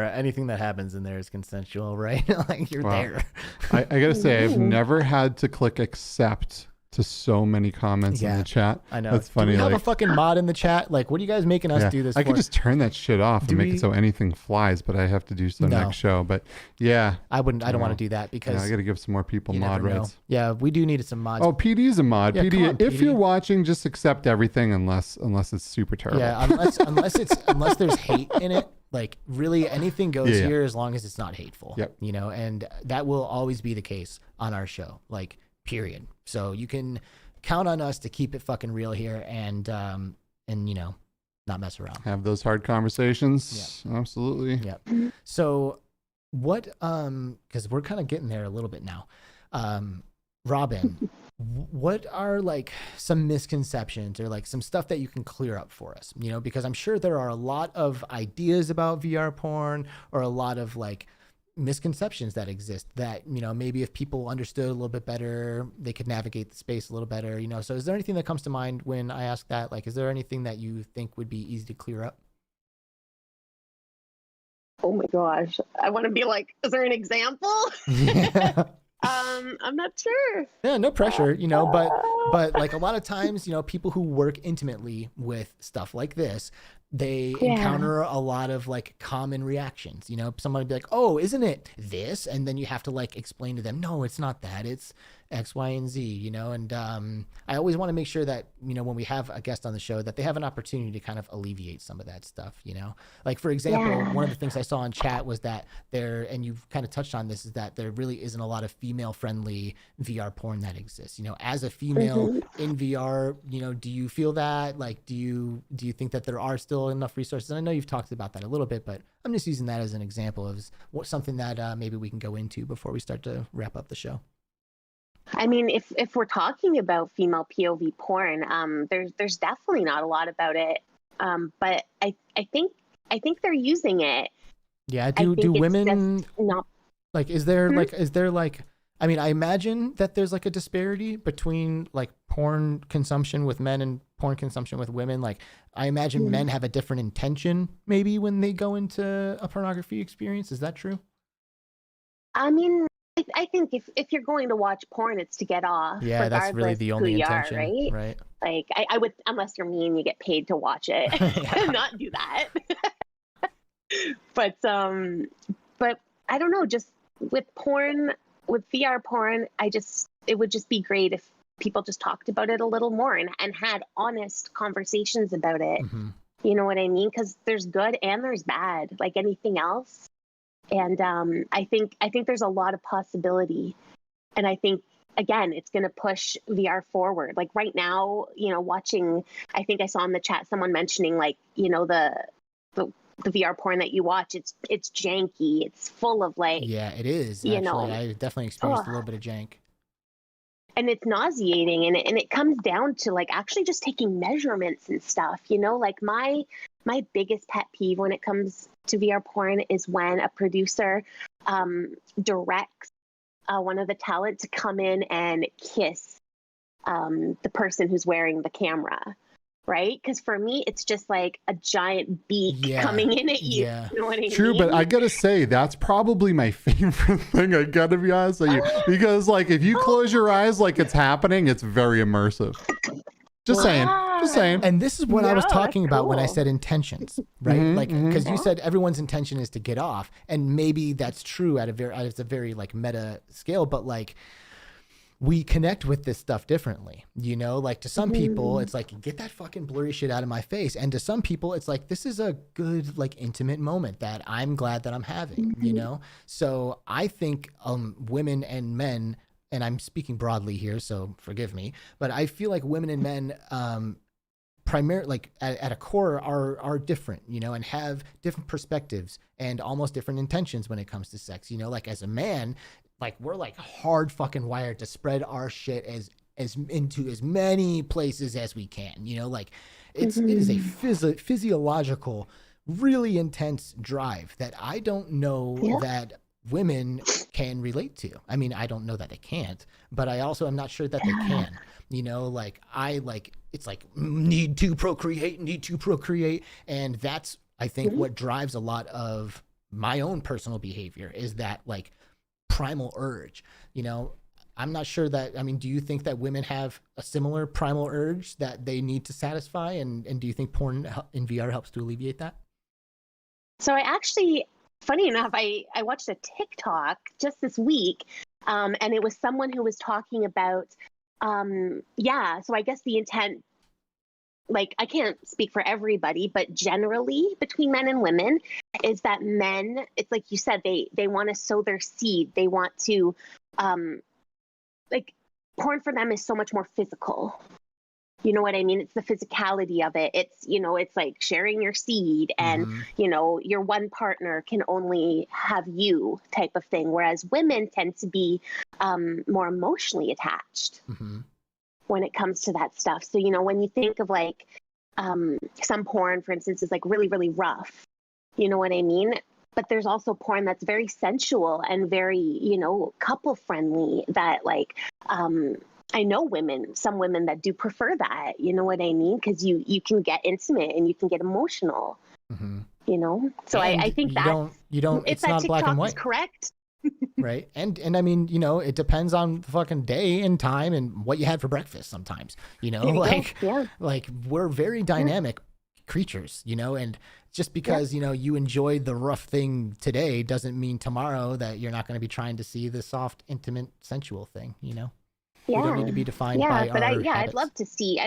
anything that happens in there is consensual, right? Like you're there. I gotta say, I've never had to click accept to so many comments in the chat. I know. That's funny. Do we have a fucking mod in the chat? Like, what are you guys making us do this for? I could just turn that shit off and make it so anything flies, but I have to do so next show. But I don't want to do that, because I got to give some more people mod rights. Yeah, we do need some mods. Oh, PD's a mod. Yeah, PD, if you're watching, just accept everything unless it's super terrible. Yeah, unless there's hate in it. Like, really, anything goes here as long as it's not hateful. Yep. You know, and that will always be the case on our show. Like, period. So you can count on us to keep it fucking real here, and you know, not mess around. Have those hard conversations. Yep. Absolutely. Yep. So what, because we're kind of getting there a little bit now. Robyn, what are like some misconceptions or like some stuff that you can clear up for us? You know, because I'm sure there are a lot of ideas about VR porn or a lot of like misconceptions that exist that, you know, maybe if people understood a little bit better, they could navigate the space a little better, you know. So is there anything that comes to mind when I ask that? Like, is there anything that you think would be easy to clear up? Oh my gosh. I want to be like, is there an example? Yeah. I'm not sure. Yeah, no pressure, you know, but like a lot of times, you know, people who work intimately with stuff like this, they encounter a lot of like common reactions. You know, someone would be like, oh, isn't it this? And then you have to like explain to them, no, it's not that. It's X, Y, and Z, you know? And I always want to make sure that, you know, when we have a guest on the show, that they have an opportunity to kind of alleviate some of that stuff, you know? Like, for example, one of the things I saw in chat was that there, and you've kind of touched on this, is that there really isn't a lot of female-friendly VR porn that exists. You know, as a female in VR, you know, do you feel that? Like, do you think that there are still enough resources? And I know you've talked about that a little bit, but I'm just using that as an example of something that maybe we can go into before we start to wrap up the show. I mean, if we're talking about female POV porn, there's definitely not a lot about it. But I think they're using it. Yeah. Do women not like? Is there like? I mean, I imagine that there's like a disparity between like porn consumption with men and porn consumption with women. Like, I imagine men have a different intention maybe when they go into a pornography experience. Is that true? I mean, I think if you're going to watch porn, it's to get off. Yeah, that's really the only intention, right? Like, I would, unless you're me and you get paid to watch it, not do that. But I don't know, just with porn, with VR porn, it would just be great if people just talked about it a little more and had honest conversations about it. Mm-hmm. You know what I mean? Because there's good and there's bad, like anything else. And I think there's a lot of possibility. And I think, again, it's going to push VR forward. Like right now, you know, watching, I think I saw in the chat someone mentioning, like, you know, the VR porn that you watch, it's janky. It's full of like... Yeah, it is. Actually, I definitely experienced a little bit of jank. And it's nauseating. And it comes down to like actually just taking measurements and stuff, you know, like my biggest pet peeve when it comes to VR porn is when a producer directs one of the talent to come in and kiss the person who's wearing the camera, right? Because for me, it's just like a giant beak coming in at you. Yeah. You know what I mean? True, but I gotta say, that's probably my favorite thing. I gotta be honest with you. Because like if you close your eyes like it's happening, it's very immersive. Just saying. And this is what I was talking about when I said intentions, right? Like, because you said everyone's intention is to get off, and maybe that's true at a very like meta scale, but like we connect with this stuff differently, you know? Like to some people, it's like, get that fucking blurry shit out of my face. And to some people, it's like, this is a good, like intimate moment that I'm glad that I'm having, you know? So I think women and men, and I'm speaking broadly here, so forgive me, but I feel like women and men primarily, like at a core, are different, you know, and have different perspectives and almost different intentions when it comes to sex. You know, like as a man, like we're like hard fucking wired to spread our shit as into as many places as we can. You know, like it is a physiological, really intense drive that I don't know that women can relate to. I mean, I don't know that they can't, but I also am not sure that they can. You know, like it's like need to procreate, and that's I think what drives a lot of my own personal behavior is that like primal urge. You know, I'm not sure that, I mean, do you think that women have a similar primal urge that they need to satisfy, and do you think porn in VR helps to alleviate that? So I actually, funny enough, I watched a TikTok just this week, and it was someone who was talking about, so I guess the intent, like I can't speak for everybody, but generally between men and women is that men, it's like you said, they want to sow their seed. They want to, like porn for them is so much more physical. You know what I mean? It's the physicality of it. It's, you know, it's like sharing your seed and, you know, your one partner can only have you type of thing. Whereas women tend to be more emotionally attached when it comes to that stuff. So, you know, when you think of like some porn, for instance, is like really, really rough. You know what I mean? But there's also porn that's very sensual and very, you know, couple friendly that like, I know some women that do prefer that, you know what I mean? Because you can get intimate and you can get emotional, you know? So I think that it's not black and white. Is correct. Right. And I mean, you know, it depends on the fucking day and time and what you had for breakfast sometimes, you know, like we're very dynamic creatures, you know, and just because, you know, you enjoyed the rough thing today doesn't mean tomorrow that you're not going to be trying to see the soft, intimate, sensual thing, you know? We don't need to be defined by our habits. I'd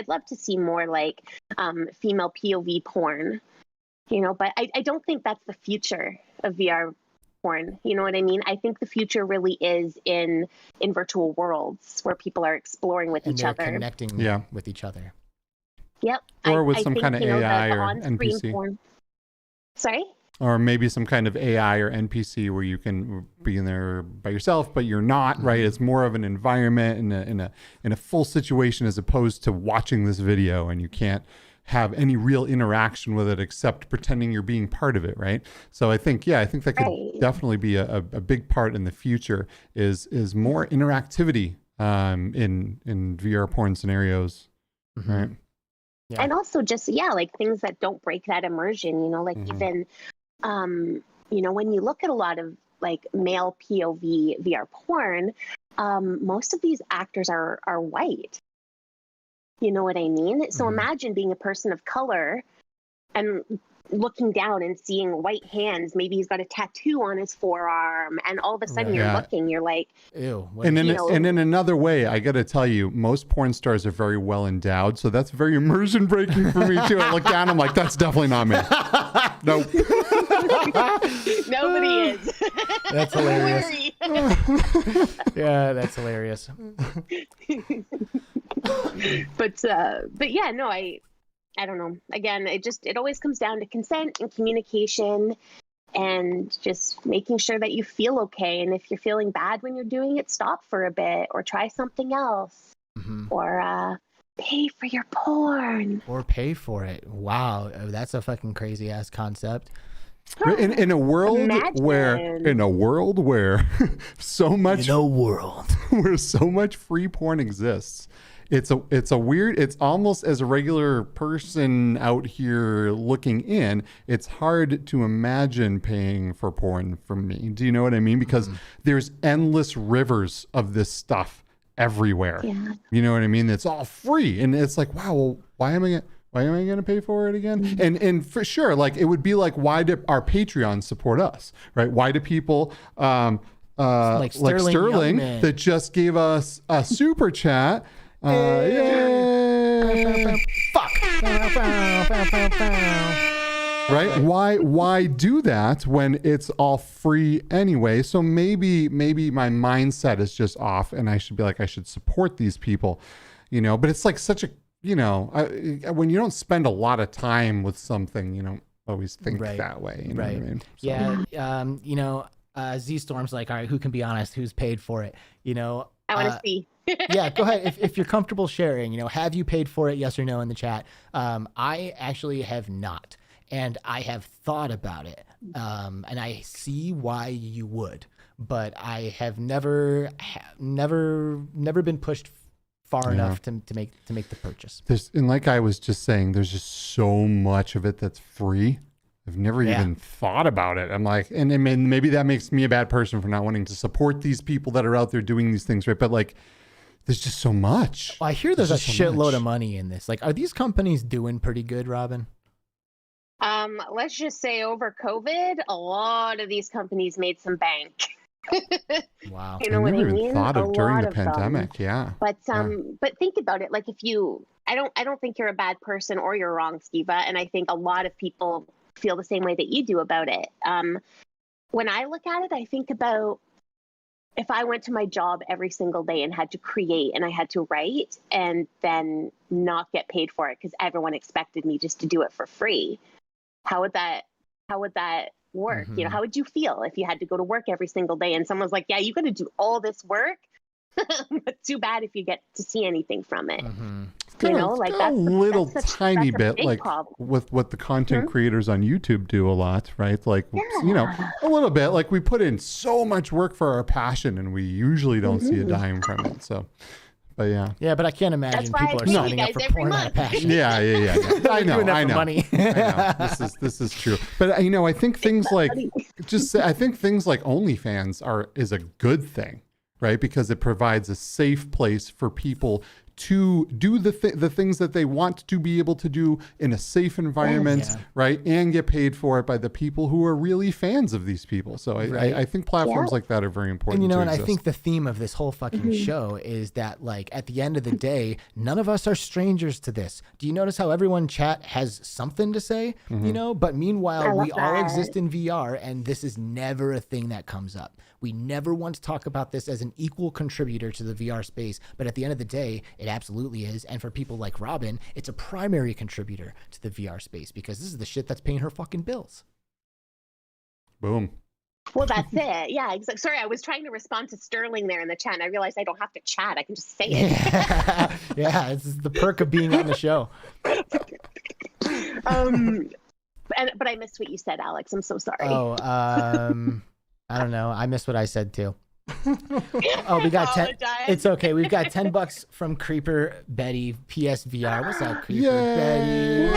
love to see more like female POV porn, you know, but I don't think that's the future of VR porn. You know what I mean? I think the future really is in virtual worlds where people are exploring with each other. Connecting with each other. Yep. Or with some kind of AI or NPC. Porn. Sorry? Or maybe some kind of AI or NPC where you can be in there by yourself, but you're not, right? It's more of an environment in a full situation as opposed to watching this video and you can't have any real interaction with it except pretending you're being part of it, right? So I think that could definitely be a big part in the future is more interactivity in VR porn scenarios, right? Yeah. And also just, like things that don't break that immersion, you know, like even, you know, when you look at a lot of like male POV VR porn, most of these actors are white. You know what I mean? So imagine being a person of color and looking down and seeing white hands. Maybe he's got a tattoo on his forearm, and all of a sudden you're looking, you're like, ew. And in another way, I got to tell you, most porn stars are very well endowed, so that's very immersion breaking for me too. I look down, I'm like, that's definitely not me. Nope. Nobody is. That's hilarious. Yeah, that's hilarious. But yeah, no, I don't know. Again, it always comes down to consent and communication and just making sure that you feel okay. And if you're feeling bad when you're doing it, stop for a bit or try something else or pay for your porn. Or pay for it. Wow. That's a fucking crazy ass concept. In a world where so much where so much free porn exists, it's almost as a regular person out here looking in, it's hard to imagine paying for porn from me. Do you know what I mean? Because there's endless rivers of this stuff everywhere. Yeah. You know what I mean? It's all free. And it's like, wow, well, why am I going to pay for it again? And for sure, like it would be like, why do our Patreons support us, right? Why do people like Sterling that just gave us a super chat? Yay! Fuck. Right? Why do that when it's all free anyway? So maybe my mindset is just off, and I should be like, I should support these people, you know. But it's like such a, you know, when you don't spend a lot of time with something, you don't always think that way. You know what I mean? So. Yeah. You know, Z Storm's like, all right, who can be honest? Who's paid for it? You know. I want to see. Yeah, go ahead. If you're comfortable sharing, you know, have you paid for it? Yes or no in the chat. I actually have not, and I have thought about it, and I see why you would, but I have never been pushed far enough to make the purchase. And like I was just saying, there's just so much of it that's free. I've never even thought about it. I'm like, and maybe that makes me a bad person for not wanting to support these people that are out there doing these things, right? But like, there's just so much. Well, I hear there's a shitload of money in this. Like, are these companies doing pretty good, Robyn? Let's just say over COVID, a lot of these companies made some bank. Wow. You know what I mean? Even thought of during the pandemic, But think about it. Like I don't think you're a bad person or you're wrong, Skiva. And I think a lot of people feel the same way that you do about it. When I look at it, I think about if I went to my job every single day and had to create and I had to write and then not get paid for it because everyone expected me just to do it for free, how would that work? You know, how would you feel if you had to go to work every single day and someone's like, yeah, you got to do all this work, but too bad if you get to see anything from it. You know, like that's a little tiny bit like problem. with what the content creators on YouTube do a lot, right? Like, you know, a little bit like we put in so much work for our passion and we usually don't see a dime from it. So, but yeah, but I can't imagine people are signing up for porn out of passion. Yeah. I know. Money. I know. This is true. But you know, I think things like OnlyFans is a good thing, right? Because it provides a safe place for people to do the things that they want to be able to do in a safe environment, right? And get paid for it by the people who are really fans of these people. So I think platforms like that are very important. And you know, and I think the theme of this whole fucking show is that, like, at the end of the day, none of us are strangers to this. Do you notice how everyone in chat has something to say? You know, but meanwhile, we all exist in VR, and this is never a thing that comes up. We never want to talk about this as an equal contributor to the VR space, but at the end of the day, it absolutely is. And for people like Robyn, it's a primary contributor to the VR space because this is the shit that's paying her fucking bills. Boom. Well, that's it. Yeah, exactly. Sorry, I was trying to respond to Sterling there in the chat, and I realized I don't have to chat. I can just say it. Yeah, this is the perk of being on the show. But I missed what you said, Alex. I'm so sorry. I don't know. I missed what I said too. Oh, we got 10. It's okay. We've got $10 from Creeper Betty PSVR. What's up, Creeper Betty?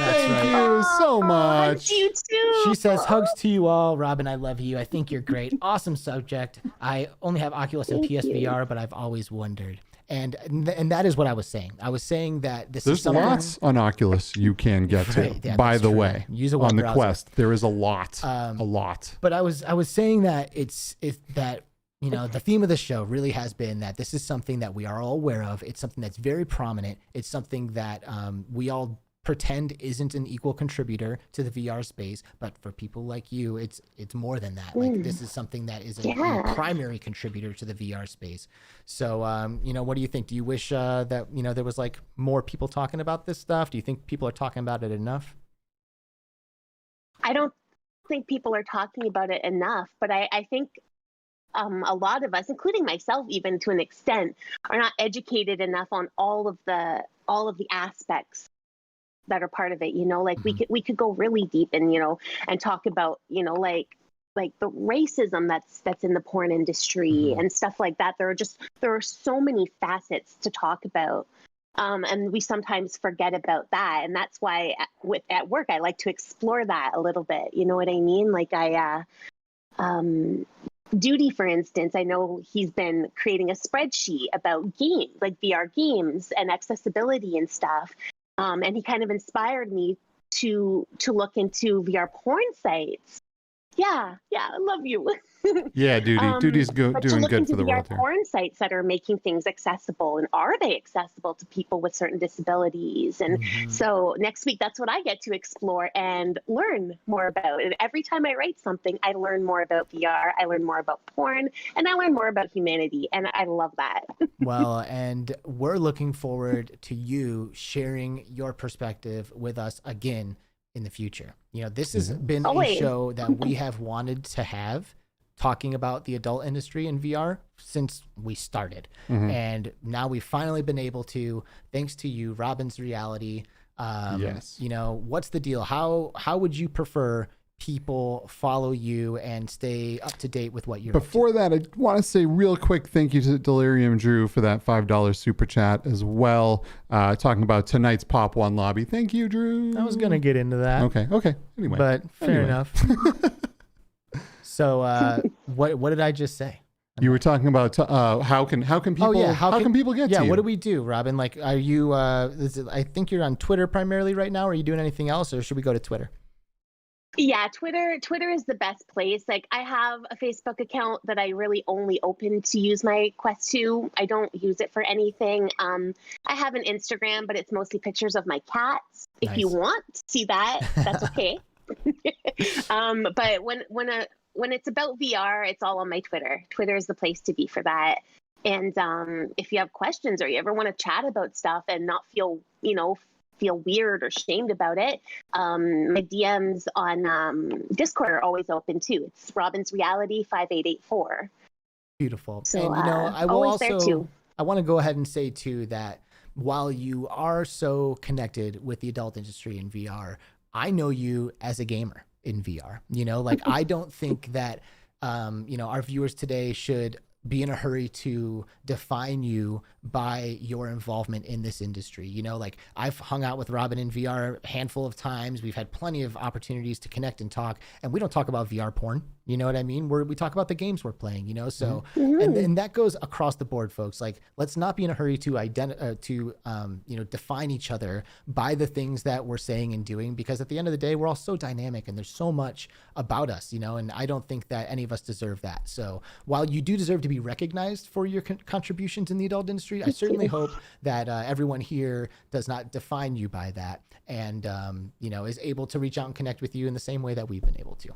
Thank you so much. You too. She says, hugs to you all. Robyn, I love you. I think you're great. Awesome subject. I only have Oculus and PSVR, but I've always wondered. And that is what I was saying. I was saying that there's lots on Oculus you can get to. By the way, use a on the browser. Quest, there is a lot. But I was saying that it's that, you know, the theme of the show really has been that this is something that we are all aware of. It's something that's very prominent. It's something that we all pretend isn't an equal contributor to the VR space, but for people like you, it's more than that. Like, this is something that is a primary contributor to the VR space. So, you know, what do you think? Do you wish that, you know, there was like more people talking about this stuff? Do you think people are talking about it enough? I don't think people are talking about it enough, but I think a lot of us, including myself, even to an extent, are not educated enough on all of the aspects that are part of it. You know, like we could go really deep and, you know, and talk about, you know, like the racism that's in the porn industry and stuff like that. There are so many facets to talk about. And we sometimes forget about that. And that's why at work, I like to explore that a little bit. You know what I mean? Like Duty, for instance, I know he's been creating a spreadsheet about games, like VR games and accessibility and stuff. And he kind of inspired me to look into VR porn sites. Yeah, I love you. Yeah, Duty's doing good for the world here. Porn sites that are making things accessible, and are they accessible to people with certain disabilities? And so next week, that's what I get to explore and learn more about. And every time I write something, I learn more about VR, I learn more about porn, and I learn more about humanity. And I love that. Well, and we're looking forward to you sharing your perspective with us again in the future. You know, this has been a show that we have wanted to have, talking about the adult industry in VR since we started. And now we've finally been able to, thanks to you, RobynzReality. You know, what's the deal? How would you prefer people follow you and stay up to date with what you're Before that, I want to say real quick thank you to Delirium Drew for that $5 super chat as well, talking about tonight's Pop One lobby. Thank you, Drew. I was gonna get into that. Okay anyway, but fair enough. So what did I just say? You were talking about how can people how can people get to you? What do we do, Robyn? Like, are you I think you're on Twitter primarily right now. Are you doing anything else, or should we go to Twitter? Yeah, Twitter is the best place. Like, I have a Facebook account that I really only open to use my Quest 2. I don't use it for anything. I have an Instagram, but it's mostly pictures of my cats. If you want to see that, that's okay. But when it's about VR, it's all on my Twitter. Twitter is the place to be for that. And if you have questions or you ever want to chat about stuff and not feel weird or shamed about it, my DMs on Discord are always open too. It's RobynzReality 5884. Beautiful. So, and I will always there too. I want to go ahead and say too that while you are so connected with the adult industry in VR, I know you as a gamer in VR. Like I don't think that our viewers today should be in a hurry to define you by your involvement in this industry. Like I've hung out with Robyn in VR a handful of times. We've had plenty of opportunities to connect and talk, and we don't talk about VR porn. You know what I mean? We talk about the games we're playing, so, and that goes across the board, folks. Like, let's not be in a hurry to define each other by the things that we're saying and doing, because at the end of the day, we're all so dynamic and there's so much about us, and I don't think that any of us deserve that. So while you do deserve to be recognized for your contributions in the adult industry, I certainly hope that everyone here does not define you by that, and is able to reach out and connect with you in the same way that we've been able to.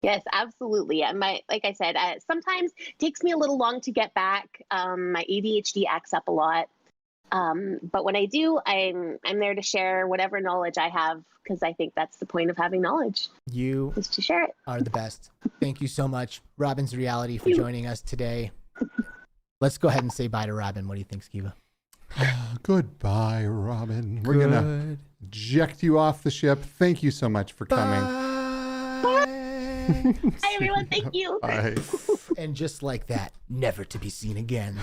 Yes, absolutely. Like I said, sometimes it takes me a little long to get back. My ADHD acts up a lot. But when I do, I'm there to share whatever knowledge I have, because I think that's the point of having knowledge. You is to share it. Are the best. Thank you so much, RobynzReality, for joining us today. Let's go ahead and say bye to Robyn. What do you think, Skiva? Goodbye, Robyn. We're going to eject you off the ship. Thank you so much for coming. Hi, everyone. Thank you. Bye. And just like that, never to be seen again,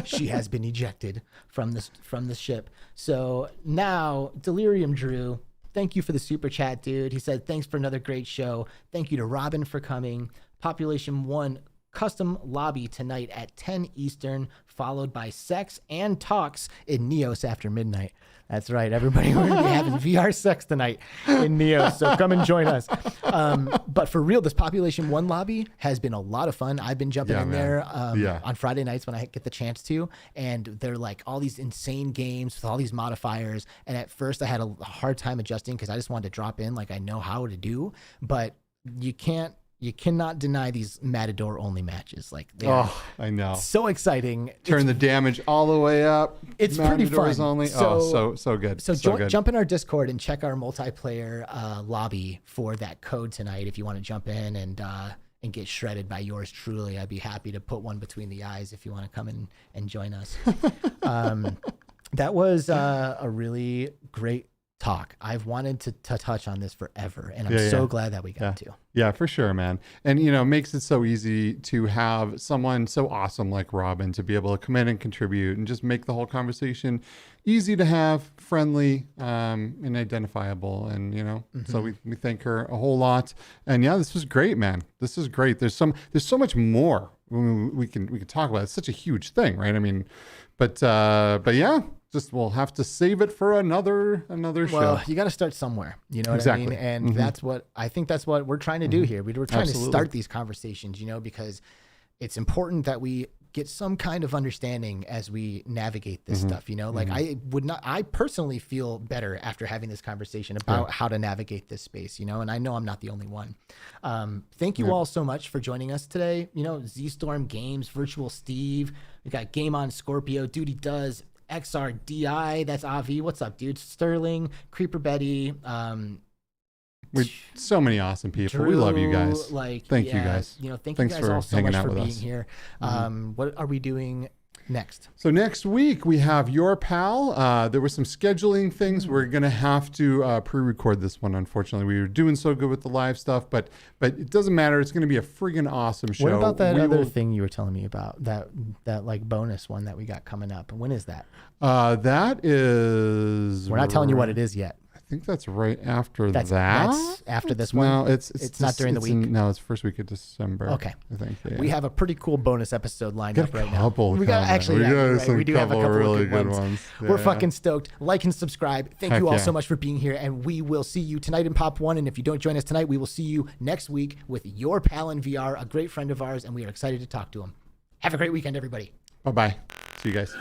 she has been ejected from the ship. So now, Delirium Drew, thank you for the super chat, dude. He said, thanks for another great show. Thank you to Robyn for coming. Population 1 custom lobby tonight at 10 Eastern, followed by sex and talks in Neos after midnight. That's right, everybody. We're going to be having VR sex tonight in Neos, so come and join us. But for real, this Population 1 lobby has been a lot of fun. I've been jumping in there on Friday nights when I get the chance to, and they're like all these insane games with all these modifiers. And at first I had a hard time adjusting because I just wanted to drop in like I know how to do, but you cannot deny these Matador only matches. Like, I know. So exciting. Turn the damage all the way up. It's pretty fun. Only. So good. So jump in our Discord and check our multiplayer lobby for that code tonight. If you want to jump in and get shredded by yours truly, I'd be happy to put one between the eyes if you want to come in and join us. That was a really great talk. I've wanted to touch on this forever, and I'm so glad that we got to. Yeah, for sure, man. And it makes it so easy to have someone so awesome like Robyn to be able to come in and contribute and just make the whole conversation easy to have, friendly, and identifiable. And so we thank her a whole lot. And yeah, this was great, man. This is great. There's so much more we can talk about. It's such a huge thing, right? I mean, but yeah. We'll have to save it for another show. Well, you got to start somewhere, you know what I mean? And that's what we're trying to do here. We're trying to start these conversations, because it's important that we get some kind of understanding as we navigate this stuff, like I personally feel better after having this conversation about how to navigate this space, and I know I'm not the only one. Thank you all so much for joining us today. Z-Storm Games, Virtual Steve, we got Game On Scorpio, Duty Does, XRDI, that's Avi. What's up, dude? Sterling, Creeper Betty. So many awesome people. Drew, we love you guys. Thank you guys. Thank you guys all so much for being here. What are we doing next? So next week we have Your Pal. There were some scheduling things. We're gonna have to pre-record this one. Unfortunately, we were doing so good with the live stuff, but it doesn't matter. It's gonna be a friggin' awesome show. What about that other thing you were telling me about? That like bonus one that we got coming up. When is that? That is. We're not telling you what it is yet. I think that's right after that. That's after this one. No, it's not during the week. No, it's first week of December. Okay. I think. Yeah. We have a pretty cool bonus episode lined up right now. We do have a couple really good ones. Yeah. We're fucking stoked. Like and subscribe. Thank you all so much for being here, and we will see you tonight in Pop 1. And if you don't join us tonight, we will see you next week with Your Pal in VR, a great friend of ours, and we are excited to talk to him. Have a great weekend, everybody. Bye-bye. See you guys.